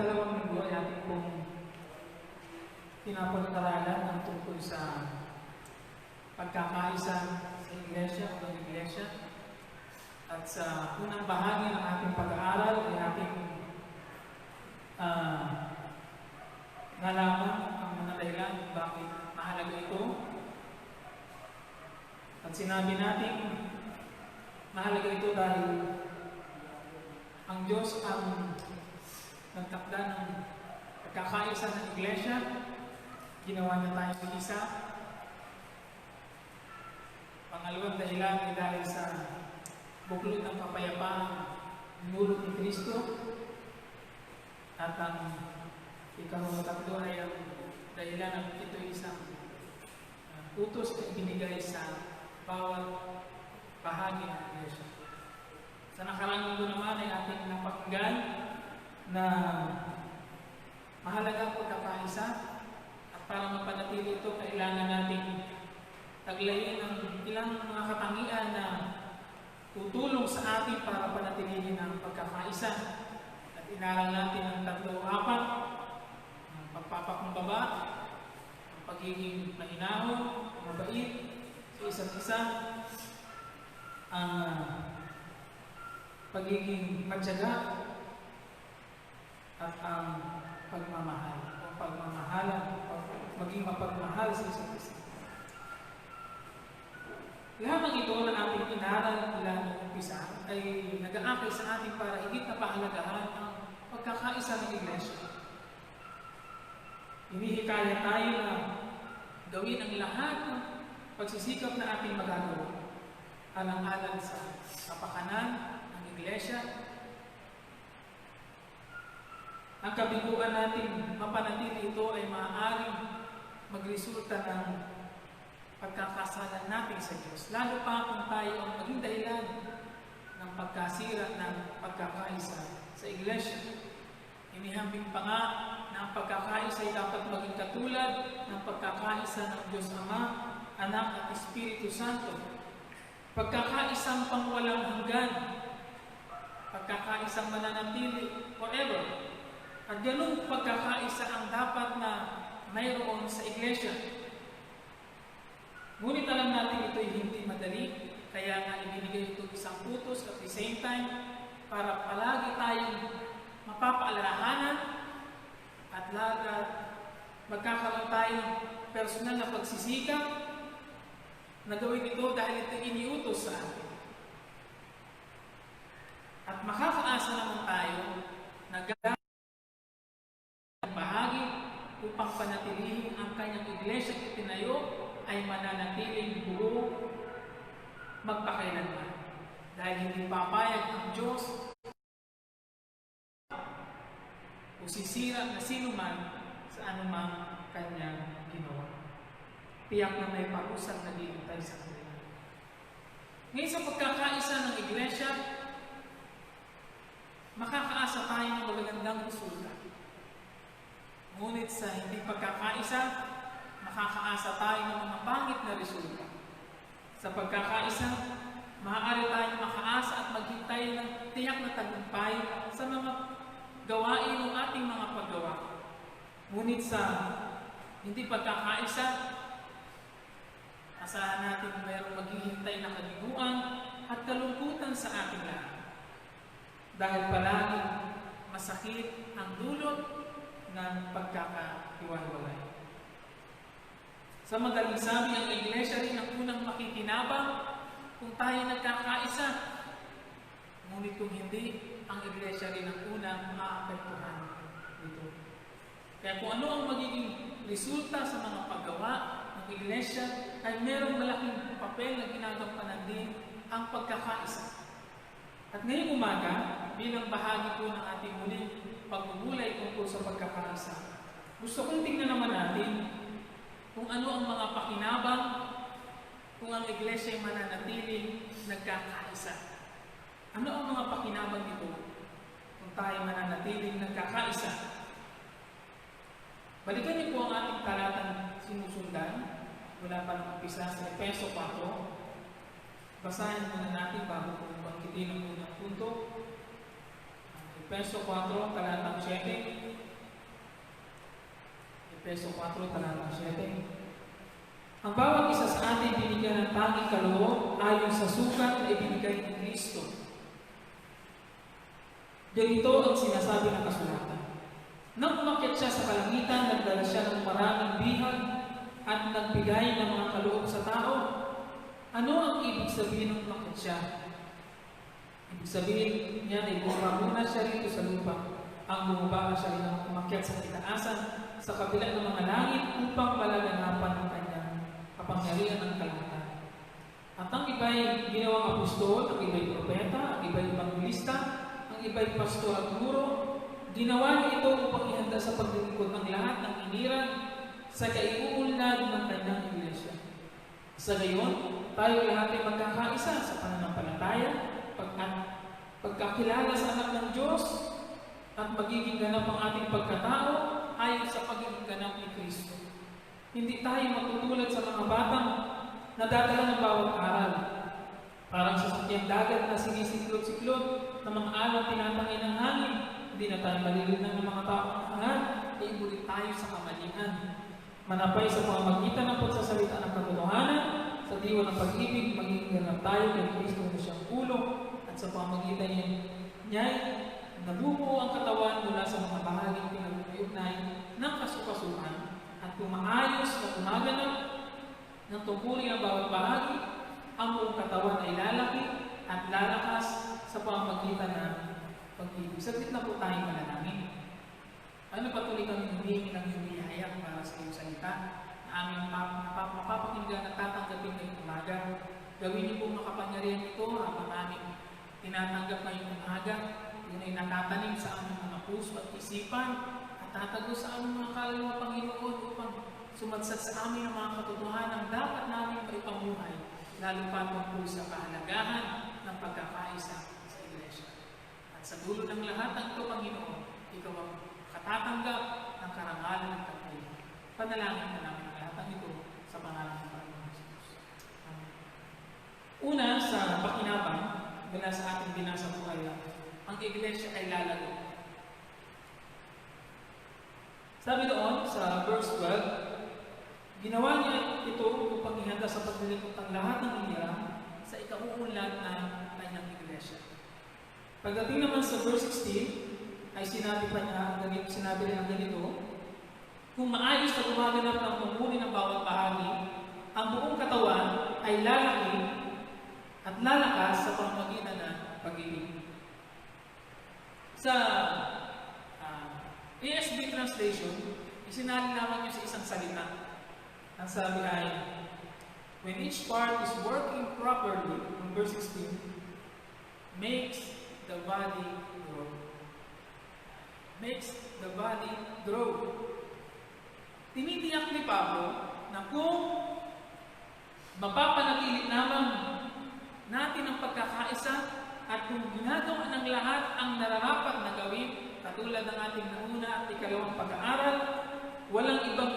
dalawang linggo ay ating pong pinapag-aralan ang tungkol sa pagkakaisa sa iglesia o ng iglesia. At sa unang bahagi ng ating pag-aaral ay ating nalaman ang mga dahilan bakit mahalaga ito. At sinabi natin mahalaga ito dahil ang Diyos ang nagtakda ng pagkakaisa ng iglesia. Ginawa niya tayo isa. Pangalawang dahilan ay dahil sa buklod ng kapayapaan nulot ni Kristo. At ang ikaw-tatlo ay ang dahilan ng ito isang utos na ibinigay sa bawat bahagi ng iglesia. Sa nakaraang linggo naman ay ating napakinggan na mahalaga ang pagkakaisa at para mapanatili ito, kailangan nating taglayin ang ilang mga katangian na tutulong sa atin para panatilihin ang pagkakaisa. At inaral natin ang 3 o 4, ang pagpapakumbaba, ang pagiging mahinahon, mabait sa isa't isa, ang pagiging matyaga, at ang pagmamahal o pagmamahalan, maging mapagmahal sa isa't isa. Lahat ng ito na ating inaral mula noong umpisa ay nag-aakay sa atin para higit na pahalagahan ang pagkakaisa ng iglesia. Hinihikaya tayo na gawin ang lahat ng pagsisikap na ating magagawa alang-alang sa kapakanan ng iglesia. Ang kabiguan natin mapanatili ito ay maaaring magresulta ng pagkakasalan natin sa Diyos. Lalo pa kung tayo ang maging dahilan ng pagkasira ng pagkakaisa sa iglesia. Inihambing pa nga na ang pagkakaisa ay dapat maging katulad ng pagkakaisa ng Diyos Ama, Anak at Espiritu Santo. Pagkakaisang pangwalang hanggan, pagkakaisang mananatili forever. At ganun pagkakaisa ang dapat na mayroon sa iglesia. Ngunit alam natin ito ay hindi madali, kaya nga ibinigay ito isang utos at the same time para palagi tayong mapapaalalahanan at lahat magkakaroon tayong personal na pagsisikap na gawin ito dahil ito iniutos sa atin. At makakaasa naman tayo na gamit ang bahagi upang panatilihin ang kanyang iglesia at itinayo ay mananatiling buo magpakailanman. Dahil hindi papayag ang Diyos o sisira na sino man sa anumang kanyang ginawa. Tiyak na may parusang naghihintay sa kanila. Ngayon sa pagkakaisa ng iglesia, makakaasa tayo ng magagandang resulta. Ngunit sa hindi pagkakaisa, makakaasa tayo ng mga pangit na resulta. Sa pagkakaisa, maaari tayong makaasa at maghintay ng tiyak na tagumpay sa mga gawain ng ating mga paggawa. Ngunit sa hindi pagkakaisa, asahan natin mayroong maghihintay na kabiguan at kalungkutan sa ating lahat. Dahil palagi masakit ang dulot ng pagkakahiwa-hiwalay. Sa madaling sabi, ang iglesia rin ang unang makikinabang kung tayo nagkakaisa. Ngunit kung hindi, ang iglesia rin ang unang maapektuhan dito. Kaya kung ano ang magiging resulta sa mga paggawa ng iglesia, ay mayroong malaking papel na ginagampanan din ang pagkakaisa. At ngayong umaga, bilang bahagi po ng ating muling pagbubulay tungkol sa pagkakaisa, gusto kong tingnan naman natin kung ano ang mga pakinabang kung ang iglesia ay mananatiling nagkakaisa. Ano ang mga pakinabang nito kung tayo mananatiling nagkakaisa? Balikan niyo po ang ating talatang sinusundan mula pa ng umpisa sa Efeso 4. Basahin muna natin bago po bangkitin ang unang punto. Efeso 4, talatang 7. Efeso 4, talatang 7. Ang bawat isa sa atin binigyan ng tanging kaloob ayon sa sukat na ibinigay ni Kristo. Ganito ang sinasabi ng kasulatan. Nang umakyat siya sa kalangitan, nagdala siya ng maraming bihag at nagbigay ng mga kaloob sa tao. Ano ang ibig sabihin ng umakyat siya? Ibig sabihin niya ay bumaba siya rito sa lupa. Ang bumaba siya rin ang umakyat sa itaasan sa kabila ng mga langit upang malaganapan ng kanyang kapangyarihan ng kalahatan. At ang iba'y ginawang apostol, ang iba'y propeta, ang iba'y evangelista, ang iba'y pastor at guro. Ginawa niya ito upang ihanda sa paglilingkod ng lahat ng iniran sa kaiuunlad ng kanyang iglesia. Sa gayon, tayo lahat ay magkakaisa sa pananampalataya, pagkakilala sa anak ng Diyos, at magiging ganap ang ating pagkatao ayon sa pagiging ganap ni Kristo. Hindi tayo matutulad sa mga batang nadadala ng bawat aral. Parang sa sakyang dagat na sinisiklot-siklot ng mga alon tinatangin ng hangin, hindi na tayo malilinan ng mga taong angat, iulit tayo sa kamalian. Manapay sa pamamagitan ng pagsasalita ng katotohanan, sa diwa ng pag-ibig, magiging ganap tayo kay Kristo na siyang ulo, at sa pamamagitan niya, nabubuo ang katawan mula sa mga bahaging pinag-uugnay ng kasukasuhan at kumaayos na gumaganap ng tungkulin ng bawat bahagi, ang buong katawan ay lalaki at lalakas sa pamamagitan ng pag-ibig. Saglit na po tayong manalangin. Ano patuloy kami humingi ng humihayag para sa iyong salita na aming mapapakinggan at tatanggapin ngayong umaga. Gawin niyo po makapangyarihan ito habang aming tinatanggap ngayong umaga. Yun ay natatanim sa aming mga puso at isipan at tatago sa aming mga kaluluwa, Panginoon, upang sumadsad sa amin ang mga katotohanan dapat namin maipamuhay, lalo pa tungkol sa kahalagahan ng pagkakaisa sa Iglesia. At sa dulo ng lahat ng ito, Panginoon, ikaw ang katatanggap ng karangalan ng kapatid. Panalangin na namin ang lahat ng ito sa pangalan ng Panginoon Jesus. Amen. Una, sa pakinabang, mula sa ating binasa buhay, ang Iglesia ay lalago. Sabi doon sa verse 12, ginawa niya ito upang ihanda sa paglilingkod ang lahat ng iniran sa ikauunlad ng kanyang Iglesia. Pagdating naman sa verse 16, ay sinabi niya ganito, kung maayos na gumaganap ng tungkulin ng bawat bahagi, ang buong katawan ay lalaki at lalakas sa pamamagitan ng pag-ibig. Sa ESV translation, isinalin naman niyo sa isang salita. Ang sabi ay, when each part is working properly, in verse 16, makes the body grow. Makes the body grow. Tinitiyak ni Pablo na kung mapapanatili naman natin ang pagkakaisa at kung ginagawa ng lahat ang nararapat na gawin, katulad ng ating nauna at ikalawang pag-aaral, walang ibang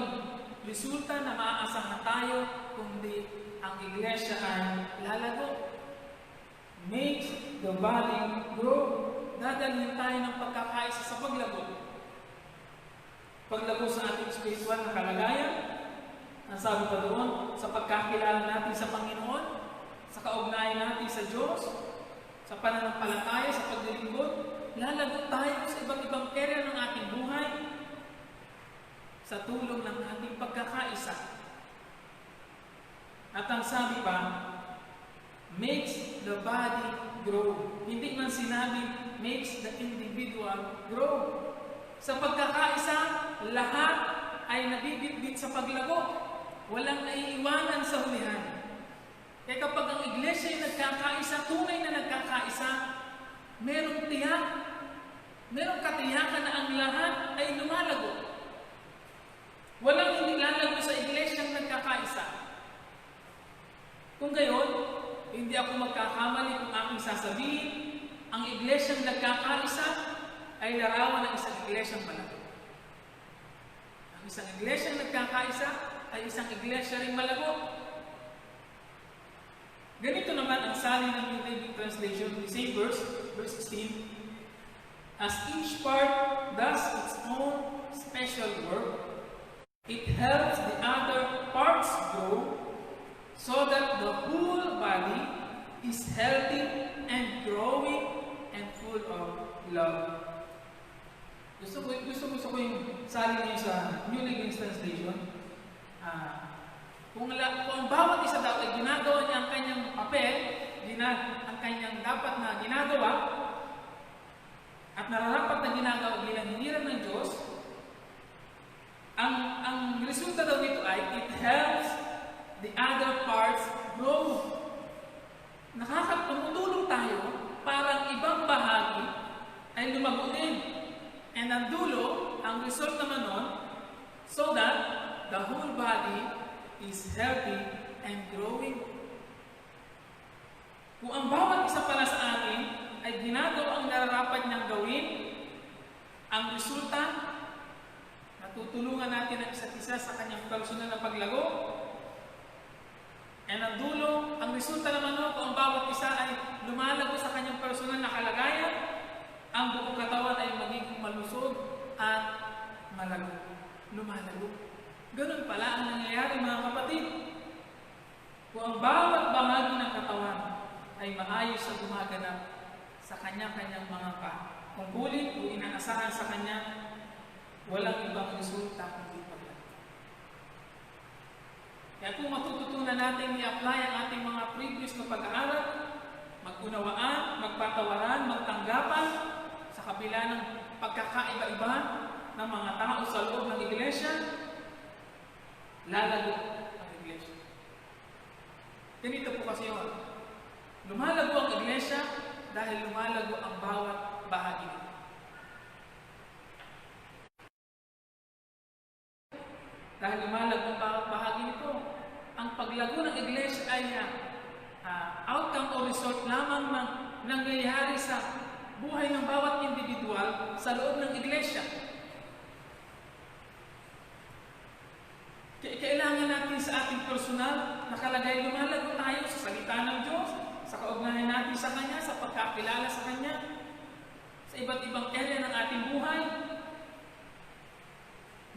resulta na maaasahan tayo kundi ang Iglesia ay lalago. Makes the body grow. Dadalhin tayo ng pagkakaisa sa paglago. Paglago sa ating spiritual na kalagayan, ang sabi pa doon, sa pagkakilala natin sa Panginoon, sa kaugnayan natin sa Diyos, sa pananampalataya, sa paglilingkod, lalago tayo sa iba't ibang area ng ating buhay sa tulong ng ating pagkakaisa. At ang sabi pa, makes the body grow. Hindi man sinabi, makes the individual grow. Sa pagkakaisa, lahat ay nabibitbit sa paglago. Walang naiiwanan sa hulihan. Kaya kapag ang Iglesia ay nagkakaisa, tunay na nagkakaisa, merong tiyak, merong katiyakan na ang lahat ay lumalago. Walang hindi lalago sa Iglesia ang nagkakaisa. Kung gayon, hindi ako magkakamali kung aking sasabihin, ang Iglesia ang nagkakaisa ay larawan ng isang Iglesia ang malago. Ang isang Iglesia ang nagkakaisa ay isang Iglesia ring malago. Ganito naman ang salin ng New Living Translation, the same verse 16. As each part does its own special work, it helps the other parts grow so that the whole body is healthy and growing and full of love. Gusto ko yung salin niyo sa New Living Translation. Kung ang bawat isa daw ay ginagawa niya ang kanyang papel, ang kanyang dapat na ginagawa, at nararapat na ginagawa bilang hiniran ng Diyos, ang resulta daw nito ay it helps the other parts grow. Tumutulong tayo para ang ibang bahagi ay lumago din. And ang dulo, ang result naman nun, so that the whole body is healthy and growing. Kung ang bawat isa pala sa atin ay ginagawa ang nararapat niyang gawin, ang resulta, natutulungan natin ang isa't isa sa kanyang personal na paglago. And ang dulo, ang resulta naman nun, kung ang bawat isa ay lumalago sa kanyang personal na kalagayan, ang buong katawan ay magiging malusog at malago. Lumalago. Ganun pala ang nangyayari, mga kapatid. Kung ang bawat bahagi ng katawan ay maayos sa gumaganap sa kanya-kanyang mga tungkulin o inaasahan sa kanya, walang ibang resulta kundi paglago. Kaya kung matututunan natin i-apply ang ating mga previous na pag-aaral, mag-unawaan, magpatawaran, magtanggapan sa kabila ng pagkakaiba-iba ng mga tao sa loob ng iglesia, lalago ang iglesia. Ganito po kasi yun. Lumalago ang iglesia dahil lumalago ang bawat bahagi. Dahil lumalago ang bawat bahagi nito, ang paglago ng iglesia ay outcome o result lamang ng nangyayari sa buhay ng bawat individual sa loob ng iglesia. Kailangan natin sa ating personal na kalagay lumalago tayo sa salita ng Diyos, sa kaugnayan natin sa Kanya, sa pagkakilala sa Kanya, sa iba't ibang area ng ating buhay.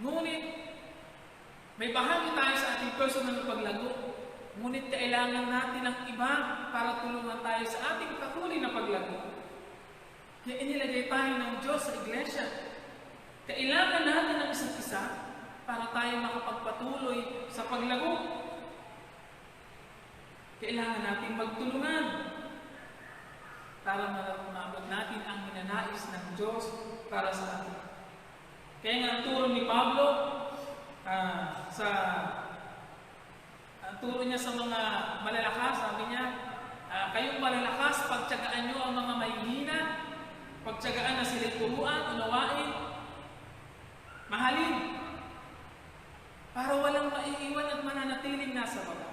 Ngunit, may bahagi tayo sa ating personal na paglago. Ngunit kailangan natin ng iba para tulungan tayo sa ating patuloy na paglago. Kaya inilagay tayo ng Diyos sa iglesia. Kailangan natin ng isa't isa para tayo makapagpatuloy sa paglago. Kailangan natin magtulungan para maabot natin ang minanais ng Diyos para sa atin. Kaya nga ang turo ni Pablo, ang turo niya sa mga malalakas, sabi niya, kayong malalakas, pagtiyagaan nyo ang mga mahihina, pagtiyagaan na sila'y turuan, unawain, mahalin, para walang maiiwan at mananatiling nasa baba.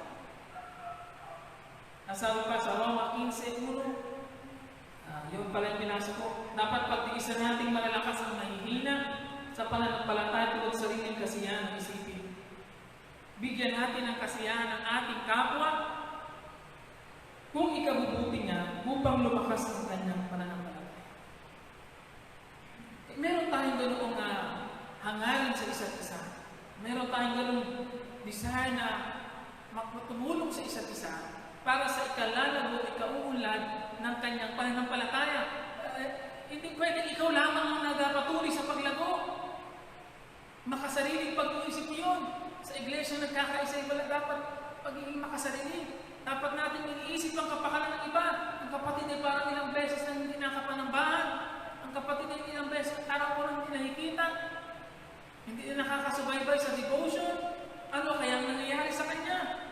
Nasabi pa sa Roma 15:1, yun pala yung pinasa ko, dapat pagtiisan nating malalakas ang mahihina sa pananampalataya tungkol sa sariling kasiyahan ng isipin. Bigyan natin ng kasiyahan ng ating kapwa kung ikabubuti niya upang lumakas ang kanyang pananampalataya. Meron tayong ganoong hangarin sa isa't isa. Meron tayong ganoong desire na tumulong sa isa't isa para sa ikalalago, ikauunlad ng kanyang pananampalataya. Hindi pwedeng ikaw lamang ang nagpatuloy sa paglago. Makasariling pag-uisip mo yun. Sa iglesia nagkakaisa iba lang dapat pagiging makasarili. Dapat natin iniisip ang kapakanan ng iba. Ang kapatid ay parang ilang beses na hindi nakapanambahan. Ang kapatid ay ilang beses parang walang hindi nakikita. Hindi na nakakasubaybay sa devotion. Ano kaya ang nangyayari sa kanya?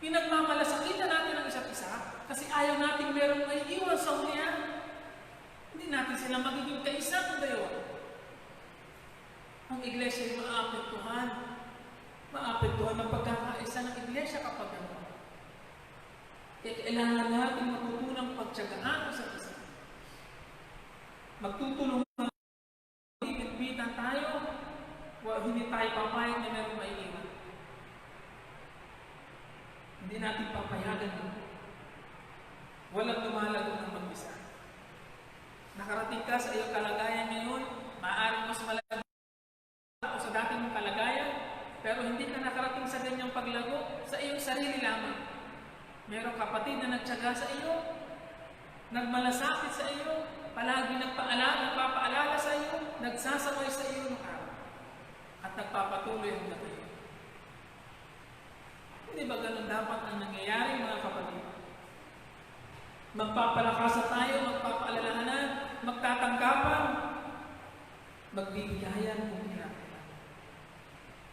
Pinagmamalasakitan natin ang isa't isa kasi ayaw natin merong may iwan sa hulihan. Hindi natin sila magiging kaisa kung gayon. Ang iglesia ay maapektuhan ng pagkakaisa ng iglesia kapag gano'n. Kaya kailangan natin matutunang pagtiyagaan sa isa. Magtutulungan, bibit-bitan tayo, hindi tayo papayag na meron maiiwan. Hindi natin papayagan yun. Walang lumalago ng mag-isa. Nakarating ka kapatid na nagtiyaga sa iyo, nagmalasakit sa iyo, palagi nagpapaalala sa iyo, nagsasaway sa iyo ng araw, at nagpapatuloy hanggang ngayon. Hindi ba ganun dapat ang nangyayari, mga kapatid? Magpapalakas tayo, magpapaalalahanan, magtatanggapan, magbibigayan kung kinakailangan.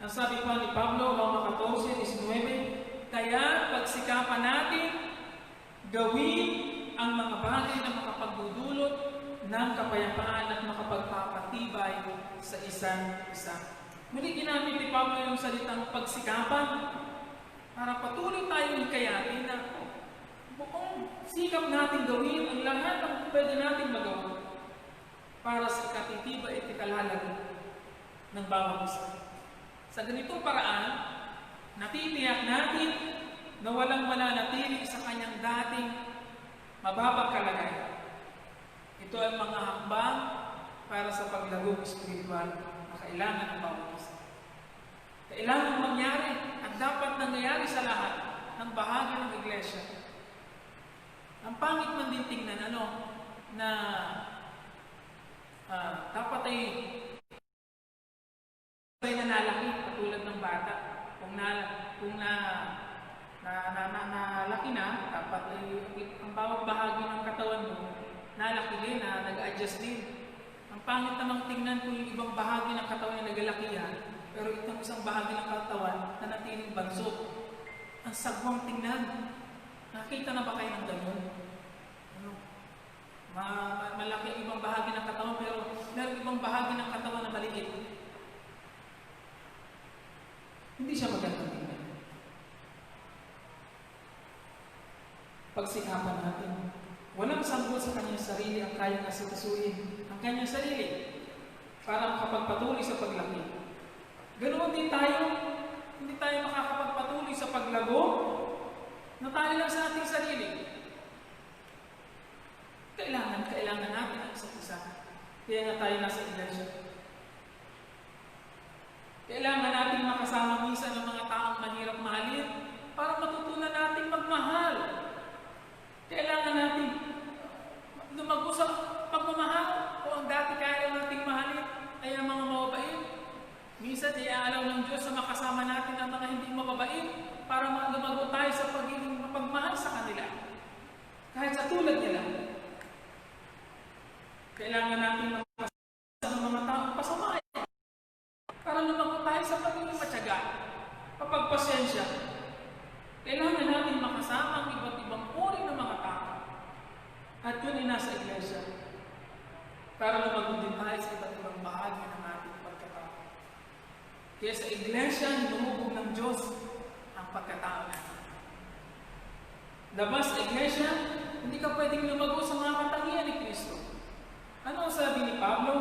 Ang sabi pa ni Pablo, Roma 14:19, kaya pagsikapan natin gawin ang mga bagay na makapagdudulot ng kapayapaan at makapagpapatibay sa isa't isa. Muli ginamit ni Pablo yung salitang pagsikapan para patuloy tayong hikayatin na buong sikap natin gawin ang lahat ng pwede natin magawa para sa ikatitibay at ikalalag ng bawat isa. Sa ganitong paraan, natitiyak natin na walang mananatili sa kanyang dating mababang kalagayan. Ito ay mga hakbang para sa paglagong espiritual na kailangan ng bawat isa. Kailangan mangyari at dapat nangyayari sa lahat ng bahagi ng iglesia. Ang pangit man din tingnan na dapat ay nanalaki katulad ng bata. Kung nalaki na, dapat ay ang bawat bahagi ng katawan mo nalaki din, nag-adjust din. Ang pangit namang tingnan kung yung ibang bahagi ng katawan ay nagalakihan, pero itong isang bahagi ng katawan na natiling banso. Ang sagwang tingnan. Nakita na ba kayo ng ganun? Malaki ang ibang bahagi ng katawan, pero meron ibang bahagi ng katawan na maliit. Hindi siya magandang tingnan. Pagsikapan natin. Walang sanggol sa kanyang sarili ang kayang asikasuhin ang kanyang sarili para makapagpatuloy sa paglaki. Ganoon din tayo, hindi tayo makakapagpatuloy sa paglago na tayo lang sa ating sarili. Kailangan natin ang isa't isa. Kaya nga tayo nasa iglesia. Kailangan natin makasama minsan ng mga taong mahirap mahalin para matutunan natin magmahal. Kailangan natin lumago sa pagmamahal. Kung ang dati kaya nating mahalin ay ang mga mababait, minsan iaalaw ng Diyos na makasama natin ang mga hindi mababait para lumago tayo sa pagiging mapagmahal sa kanila. Kahit sa tulad nila. Kailangan natin makasama ng mga taong pasamahin para lumago tayo sa pagiging matyaga, papagpasensya. Kailangan natin makasama ang iba't ibang uri ng mga tao. At yun ay nasa iglesia. Para lumago din tayo sa iba't ibang bahagi ng ating pagkatao. Kaya sa iglesia, hinumubog ng Diyos ang pagkatao natin. Labas sa iglesia, hindi ka pwedeng lumago sa mga katangian ni Kristo. Ano ang sabi ni Pablo?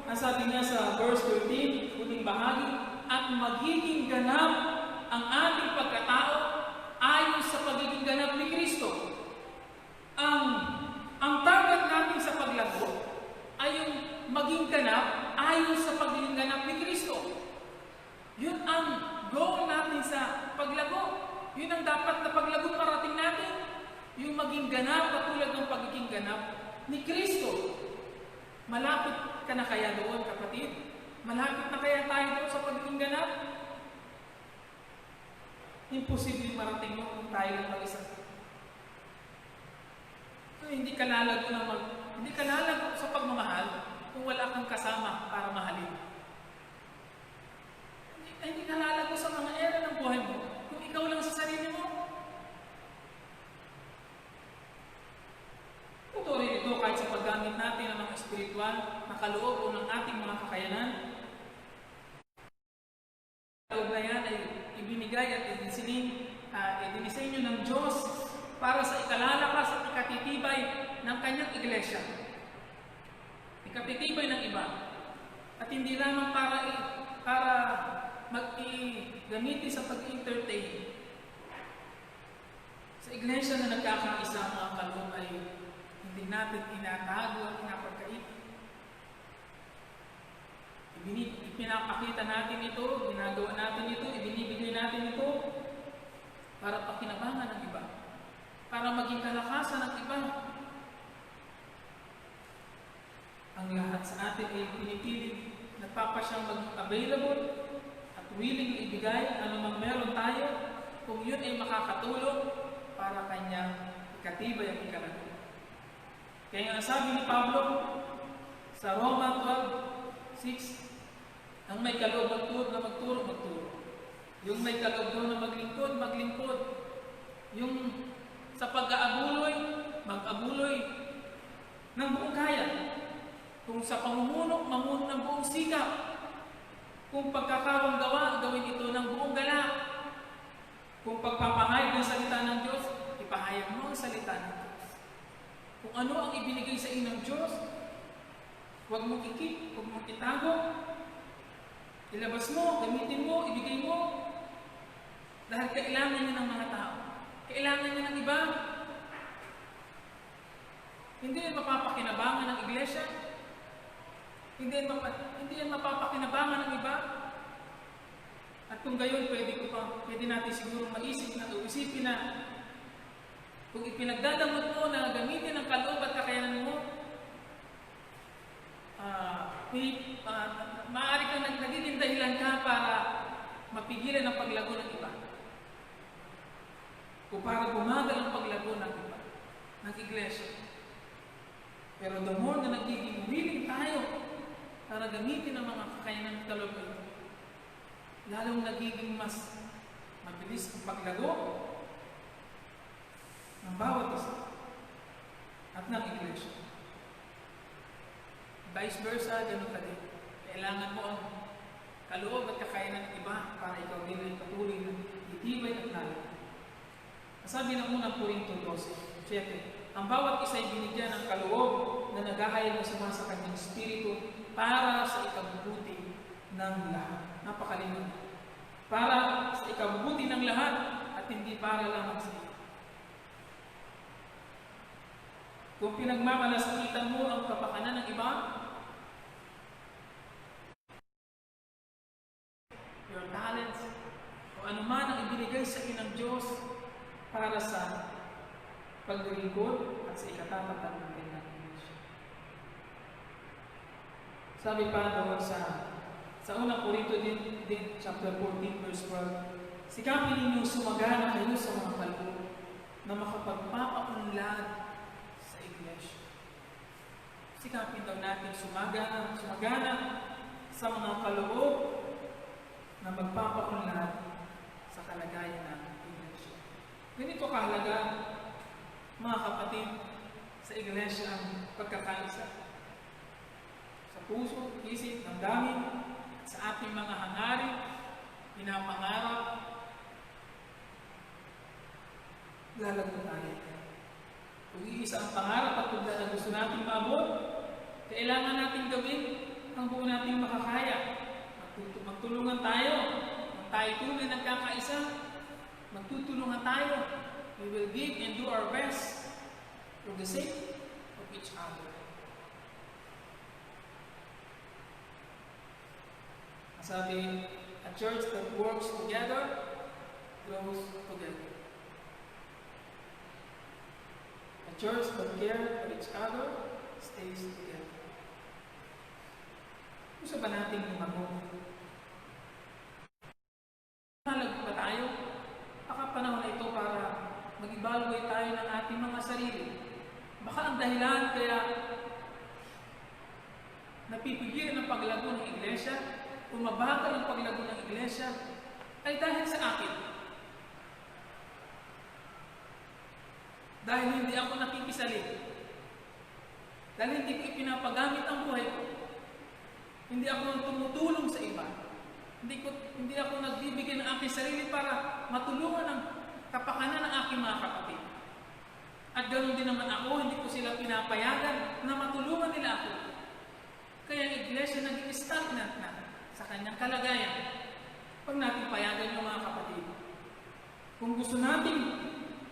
Ang sabi niya sa verse 13, huling bahagi, at magiging ganap ang ating pagkatao ayon sa pagiging ganap ni Kristo. Ang target natin sa paglago ay yung maging ganap ayon sa pagiging ganap ni Kristo. Yun ang goal natin sa paglago. Yun ang dapat na paglagong marating natin. Yung maging ganap katulad ng pagiging ganap ni Kristo. Malapit ka na kaya doon, kapatid? Malapit na kaya tayo doon sa pagiging ganap? Imposible marating mo kung tayo lang mag-isa. So, hindi ka lalago sa pagmamahal kung wala kang kasama para mahalin. Hindi ka lalago sa mga era ng buhay mo kung ikaw lang sa sarili mo. Totoo rin ito kahit sa paggamit natin ng mga espiritual na kaloob o ng ating mga kakayanan. Kaloob na yan ay ibinigay at idinisenyo ng Diyos para sa ikalalakas at ikatitibay ng kanyang iglesia. Ikatitibay ng iba. At hindi lamang para mag-gamitin sa pag-entertain. Sa iglesia na nagkakaisa ang mga kaloob ay hindi natin inatago at pinapagkait. Ipinapakita natin ito, ginagawa natin ito, ibinibigay natin ito para pakinabangan ng iba. para maging kalakasan ng iba. Ang lahat sa atin ay pinipilit, nagpapasyang maging available at willing na ibigay anumang meron tayo kung yun ay makakatulong para kanyang ikatibay ang ikalago. Kaya nga sabi ni Pablo sa Roma 12:6, ang may kaloob na magturo, magturo. Yung may kaloob na maglingkod, maglingkod. Yung sa pag-aabuloy, mag-abuloy ng buong kaya. Kung sa pamumuno, mamuno ng buong sikap. Kung pagkakawang gawa, gawin ito ng buong galak. Kung pagpapahayag ng salita ng Diyos, ipahayag mo ang salita ng Diyos. Kung ano ang ibinigay sa iyo ng Diyos, huwag mong ikip, huwag mong itago. Ilabas mo, gamitin mo, ibigay mo. Dahil kailangan niya ng mga tao. Kailangan niya ng iba. Hindi yan mapapakinabangan ng iglesia. Hindi yan mapapakinabangan ng iba. At kung gayon, pwede natin siguro isipin na kung ipinagdadamot mo na gamitin ang kaloob at kakayanan mo, maaari kang nagiging dahilan ka para mapigilan ang paglago ng iba. O para bumagal ang paglago ng iba, ng iglesia. Pero the more na nagiging willing tayo para gamitin ang mga kakayanan ng kaloob ito, lalong nagiging mas mabilis ang paglago ng bawat isa at ng iglesia. Vice versa, ganun ka din. Kailangan mo ang kaloob at kakayanan ng iba para ikaw din ay patuloy na itibay at lalo. Sabi ng unang Korinto 12:7, ang bawat isa ay binigyan ng kaloob na naghahayag na sa kanyang espiritu para sa ikabubuti ng lahat. Napakalimang. Para sa ikabubuti ng lahat at hindi para lamang sa iyo. Kung pinagmamalasakitan mo ang kapakanan ng iba, your talents, o anuman ang ibinigay sa iyo ng Diyos para sa paglilingkod at sa ikatatatag ng kanyang iglesia. Sabi pa doon sa unang Korinto din chapter 14, verse 12, sikapin ninyo sumagana kayo sa mga kaloob na makapagpapaunlad sa iglesia. Sikapin daw natin sumagana sa mga kaloob na magpapaunlad sa kalagayan ng iglesia. Ganito kahalaga, mga kapatid, sa iglesia ang pagkakaisa. Sa puso, isip, damdamin, sa ating mga hangarin, pinapangarap, lalago tayo. Kung iisa ang pangarap at kung na gusto natin maabot, kailangan natin gawin ang buo nating makakaya. Magtulungan tayo. Kung tayo tunay nagkakaisa, magtutulungan tayo. We will give and do our best for the sake of each other. Sabi, a church that works together grows together. A church that cares for each other stays together. Gusto ba natin lumago? Mahalaga ba tayo? Baka panahon na ito para mag-evaluate tayo ng ating mga sarili. Baka ang dahilan kaya napipigilan ang paglago ng iglesia, umabagal ang paglago ng iglesia, ay dahil sa akin. Dahil hindi ako nakikisalit. Dahil hindi ko ipinapagamit ang buhay ko. Hindi ako tumutulong sa iba. Hindi ako nagbibigay ng aking sarili para matulungan ang kapakanan ng aking mga kapatid. At ganoon din naman ako, hindi ko sila pinapayagan na matulungan nila ako. Kaya ang iglesia naging stagnant na sa kanyang kalagayan. Huwag natin payagan yung mga kapatid. Kung gusto natin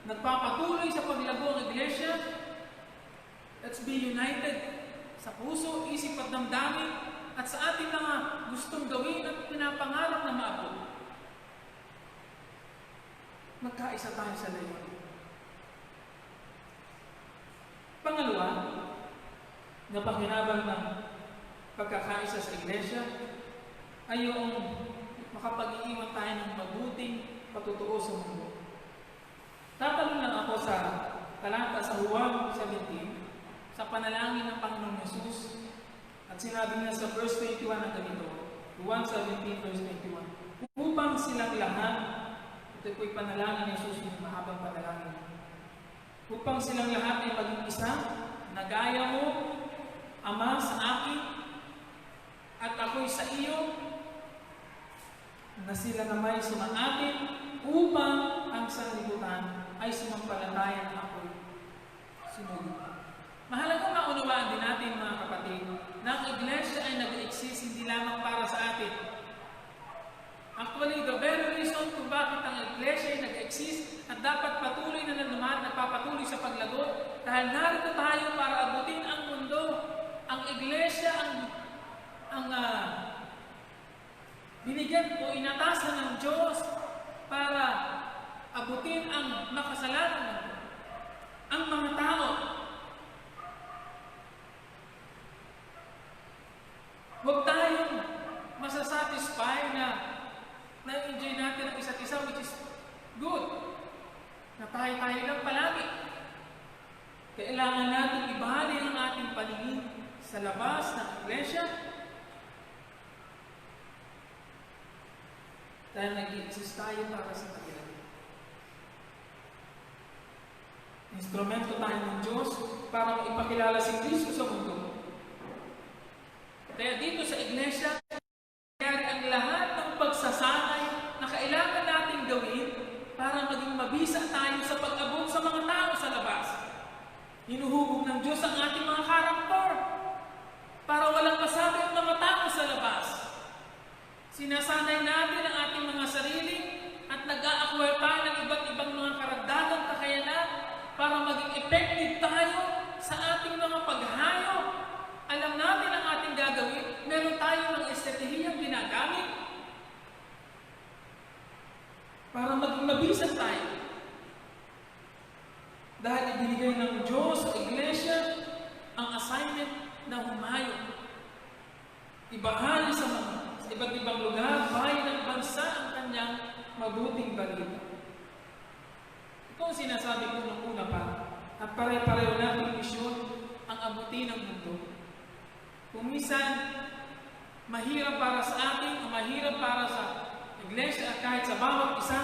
nagpapatuloy sa paglago ang iglesia, let's be united sa puso, isip at damdamin at sa ating mga gustong gawin at pinapangarap na maabot. Magkaisa tayo sa layunin. Pangalawa, na pakinabang ng pagkakaisa sa iglesia ay yung makapag-iiwan tayo ng mabuting patutuo sa mundo. Tatanong lang ako sa talata sa Juan 17, sa panalangin ng Panginoong Jesus, at sinabi niya sa verse 21 na ganito, Juan 17 verse 21, upang silang lahat, ito po'y panalangin ni Jesus, yung mahabang panalangin, upang silang lahat ay maging isa, na gaya mo, Ama, sa akin, at ako'y sa iyo, na sila na may sumaatin, upang ang sanlibutan ay sumampalataya na ako'y sinunod. Mahalagang maunawaan din natin, mga kapatid, na ang iglesia ay nag-exist hindi lamang para sa atin. Actually, the very reason kung bakit ang iglesia ay nag-exist at dapat patuloy na naman nagpapatuloy sa paglago, dahil narito tayo para abutin ang mundo. Ang iglesia ang binigyan o inatasan ng Diyos para abutin ang makasalanan, ang mga tao. Huwag tayong masasatisfy na na-enjoy natin ang isa't isa, which is good. Na tayo-tayo lang palagi. Kailangan natin ibahagi ang ating paningin sa labas ng iglesia. Dahil nag-i-exist tayo para sa kanila. Instrumento tayo ng Diyos para ipakilala si Kristo sa mundo. Kaya dito sa iglesia, nangyari ang lahat ng pagsasanay na kailangan nating gawin para maging mabisa tayo sa pag-abot sa mga tao sa labas. Hinuhubog ng Diyos ang ating mga karakter para walang masabi ang mga tao sa labas. Sinasanay natin ang ating mga sarili at nag-a-acquire tayo ng iba't ibang mga karagdagang kakayanan para maging effective tayo sa ating mga paghayo. Alam natin ang ating gagawin. Meron tayo ng estratehiyang ginagamit para maging mabisa tayo. Dahil ibinigay ng Diyos sa iglesia ang assignment na humayo. Ibahagi sa iba't ibang lugar, bayan ng bansa ang kanyang mabuting balita. Ito ang sinasabi ko nung una pa, at pare-pareho nating misyon ang abutin ng mundo. Kung minsan, mahirap para sa atin, o mahirap para sa iglesia at kahit sa bawat isa,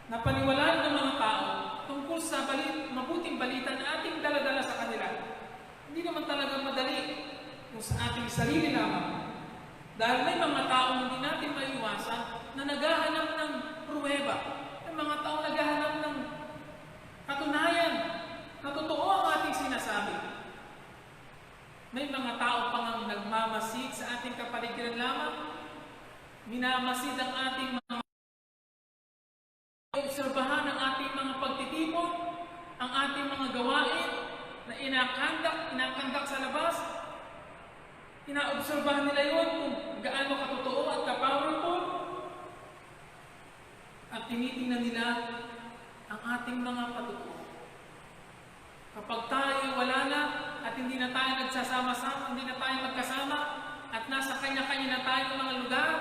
na paniwalaan ng mga tao tungkol sa mabuting balita na ating daladala sa kanila. Hindi naman talaga madali kung sa ating sarili lamang. Dahil may mga tao hindi natin maiwasan na naghahanap ng pruweba. May mga tao naghahanap ng katunayan na totoo ang ating sinasabi. May mga tao pang nagmamasid sa ating kapaligiran lamang. Minamasid ang ating mga obserbahan ang ating mga pagtitipon, ang ating mga gawain na inakandak sa labas. Inaobserbahan nila yun kung gaano katotoo at ka-powerful. At tinitingnan nila ang ating mga patutuo. Kapag tayo wala na at hindi na tayo nagsasama-sama, hindi na tayo magkasama, at nasa kanya-kanya na tayo ng mga lugar,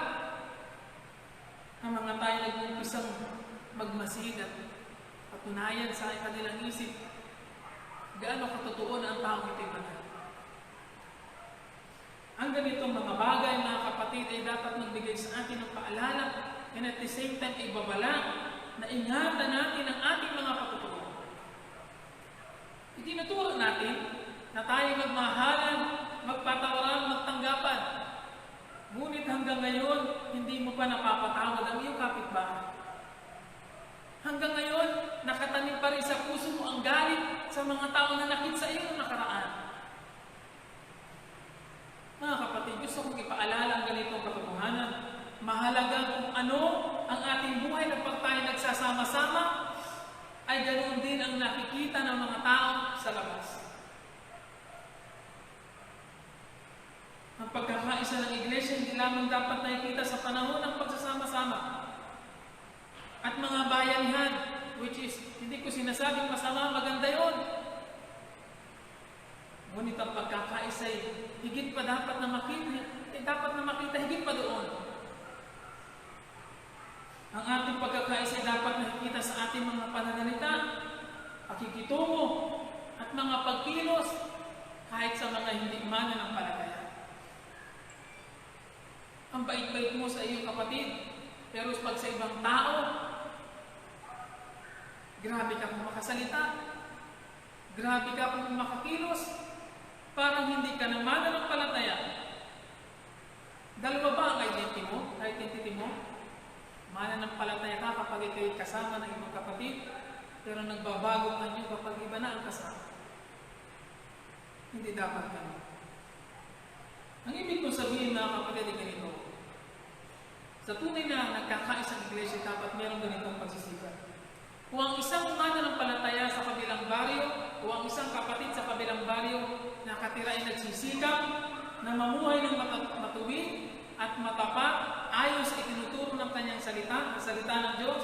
ang mga tayo nag-uumpisang magmasid at patunayan sa kanilang isip gaano katotoo na ang taong ito'y banal. Ang ganitong mga bagay, mga kapatid, ay dapat magbigay sa atin ng paalala and at the same time ay babala na ingatan natin ang ating mga patutuo. Itinuturo natin na tayo magmahalan, magpatawaran, magtanggapan. Ngunit hanggang ngayon, hindi mo pa napapatawad ang iyong kapitbahay. Hanggang ngayon, nakatanim pa rin sa puso mo ang galit sa mga tao na nakit sa iyo nakaraan. Mga kapatid, gusto kong ipaalala ang ganitong katotohanan. Mahalaga kung ano ang ating buhay na pag tayo nagsasama-sama, ay ganoon din ang nakikita ng mga tao sa labas. Ang pagkakaisa ng iglesia hindi lamang dapat nakikita sa panahon ng pagsasama-sama at mga bayanihan, which is, hindi ko sinasabing masama, maganda yon. pa dapat na makita, dapat na makita higit pa doon. Ang ating pagkakaisa ay dapat nakikita sa ating mga pananalita, pakikitungo, at mga pagkilos, kahit sa mga hindi mananampalataya. Ang bait-bait mo sa iyong kapatid, pero pag sa ibang tao, grabe ka kung makasalita, grabe ka kung makakilos, parang hindi ka na mananampalataya. Dalawa ba ang identity mo? Mananampalataya ka kapag ito'y kasama ng ibang kapatid, pero nagbabago ka niyo kapag iba na ang kasama. Hindi dapat ganun. Ang ibig kong sabihin, mga kapatid, ay ganito. Sa tunay na nagkakaisang iglesia, dapat mayroong ganitong pagsisikap. Kung ang isang mananampalataya sa kabilang baryo, o ang isang kapatid sa kabilang baryo nakatira ay nagsisikap na mamuhay ng matuwid at matapat ayon sa itinuturo ng kanyang salita, ang salita ng Diyos,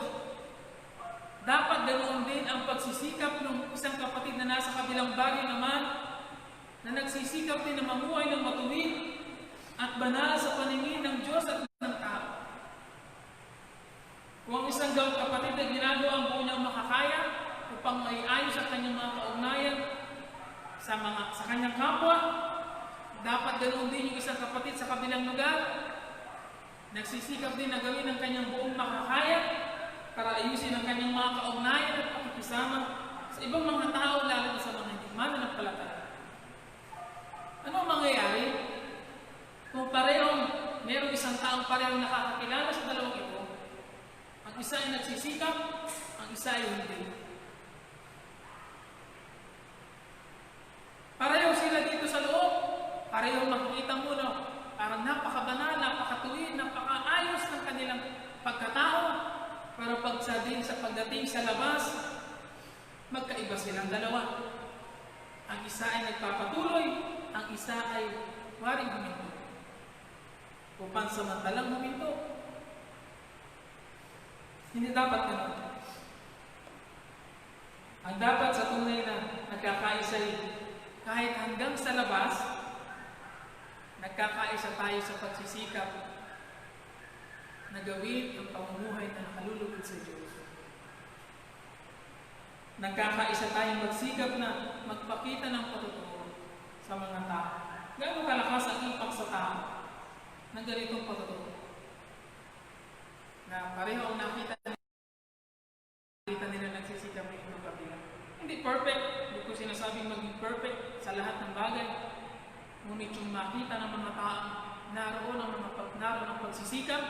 dapat ganoon din ang pagsisikap ng isang kapatid na nasa kabilang baryo naman na nagsisikap din na mamuhay ng matuwid at banal sa paningin ng Diyos at ng tao. Kung ang isang kapatid ay ginagawa ang buo niyang makakaya upang maiayos ang kanyang mga kaugnayan sa kanyang kapwa, dapat ganoon din yung isang kapatid sa kabilang lugar, nagsisikap din na gawin ang kanyang buong makakaya para ayusin ang kanyang mga kaugnayan at pakikisama sa ibang mga tao, lalo na sa mga hindi mananampalataya. Ano ang mangyayari kung mayroong isang taong parehong nakakakilala sa dalawang ito? Ang isa ay nagsisikap, ang isa ay hindi. Pareho sila dito sa loob, pareho makikita mo na parang napakabanal, napakatuwid, napakaayos ng kanilang pagkatao, pero pagdating sa labas, magkaiba silang dalawa. Ang isa ay nagpapatuloy, ang isa ay waring huminto. O pansamantalang huminto. Hindi dapat ganun. Ang dapat sa tunay na nagkakaisa ay kahit hanggang sa labas, nagkakaisa tayo sa pagsisikap na gawin ang pamumuhay na nakalulugod sa Diyos. Nagkakaisa tayong magsikap na magpakita ng patotoo sa mga tao. Gano'ng kalakas ang impact sa tao ng ganitong patotoo? Na pareho ang nakita nila nagsisikap ng ibang kabila. Hindi perfect, hindi ko sinasabing maging perfect sa lahat ng bagay. Ngunit yung makita ng mga tao, naroon ang pagsisikap,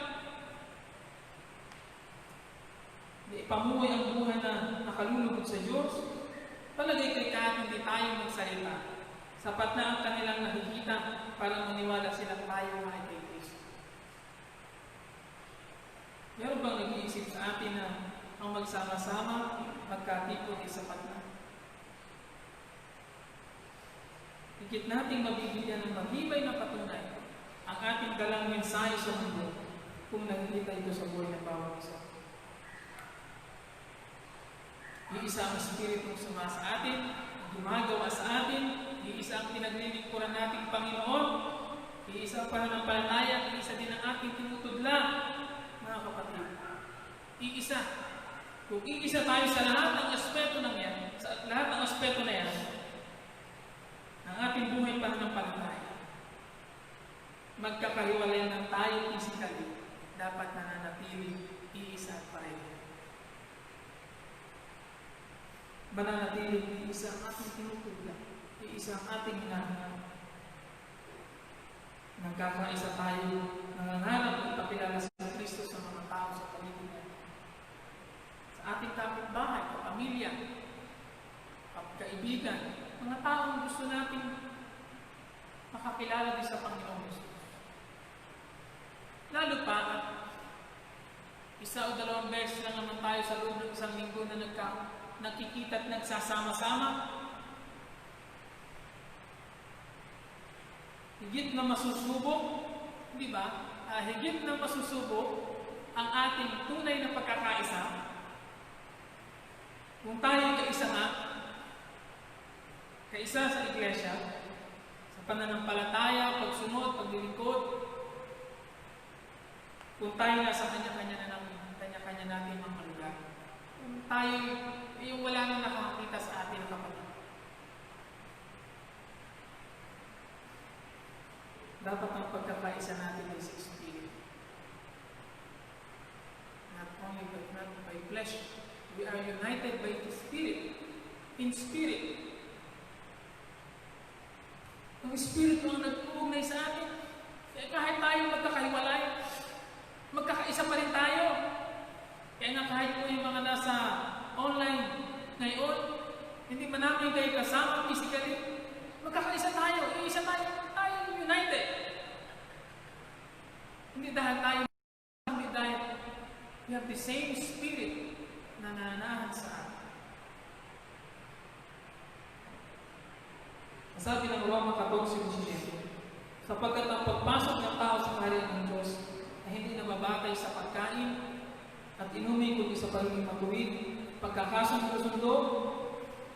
ipamuhay ang buhay na nakalulugod sa Diyos, palagay kay kahit hindi tayo magsalita, sapat na ang kanilang nakikita para maniwala silang tayo ay kay Kristo. Meron bang nag-iisip sa atin na ang magsama-sama, magkatipon ay sapat na? Higit nating mabibigyan ng maghibay na patunay ang ating dalang mensahe sa mundo kung nakikita ito sa buhay ng bawat isa. Iisa ang Espiritong suma sa atin, gumagawa sa atin, iisa ang pinaglilingkuran nating Panginoon, iisa ang pananampalataya, iisa din ang ating tinutudla, mga kapatid. Iisa. Kung iisa tayo sa lahat ng aspeto ng yan, sa lahat ng aspeto na yan, ang ating buhay pananampalataya, magkakahiwalay ng tayo physically, dapat nananatili iisa at pareho. Mananatili iisa ang ating tinutugla, iisa ang ating hinahanap. Nagkakaisa tayo, nangangarap at papilala sa Kristo sa mga tao sa paligid natin. Sa ating kapitbahay, kapamilya, kaibigan, mga taong gusto nating makakilala din sa Panginoong Jesus. Lalo pa at isa o dalawang beses lang naman tayo sa loob ng isang linggo na nakikita at nagsasama-sama. Higit na masusubok, di ba? Higit na masusubok ang ating tunay na pagkakaisa. Kung tayo kaisa sa iglesia, sa pananampalataya, pagsunod, paglilingkod. Kung tayo nasa kanya-kanya natin mga lugar. Kung tayo, yung wala nang nakakita sa atin na kapatid. Dapat ang pagkakaisa natin ay sa Spirit. Not by flesh. We are united by the Spirit. In Spirit. Ang Spirit ang nag-uugnay sa atin. Kaya kahit tayo magkakahiwalay, magkakaisa pa rin tayo. Kaya nga kahit po yung mga nasa online ngayon, hindi man namin kayo kasama physically, magkakaisa tayo. Iisa tayo united. Hindi dahil we have the same Spirit na nananahan sa atin. Sabi ng Roma 14:17, sapagkat ang pagpasok ng tao sa kaharian ng Diyos ay hindi nababatay sa pagkain at inumin kundi sa pagiging matuwid, pagkakasundo-sundo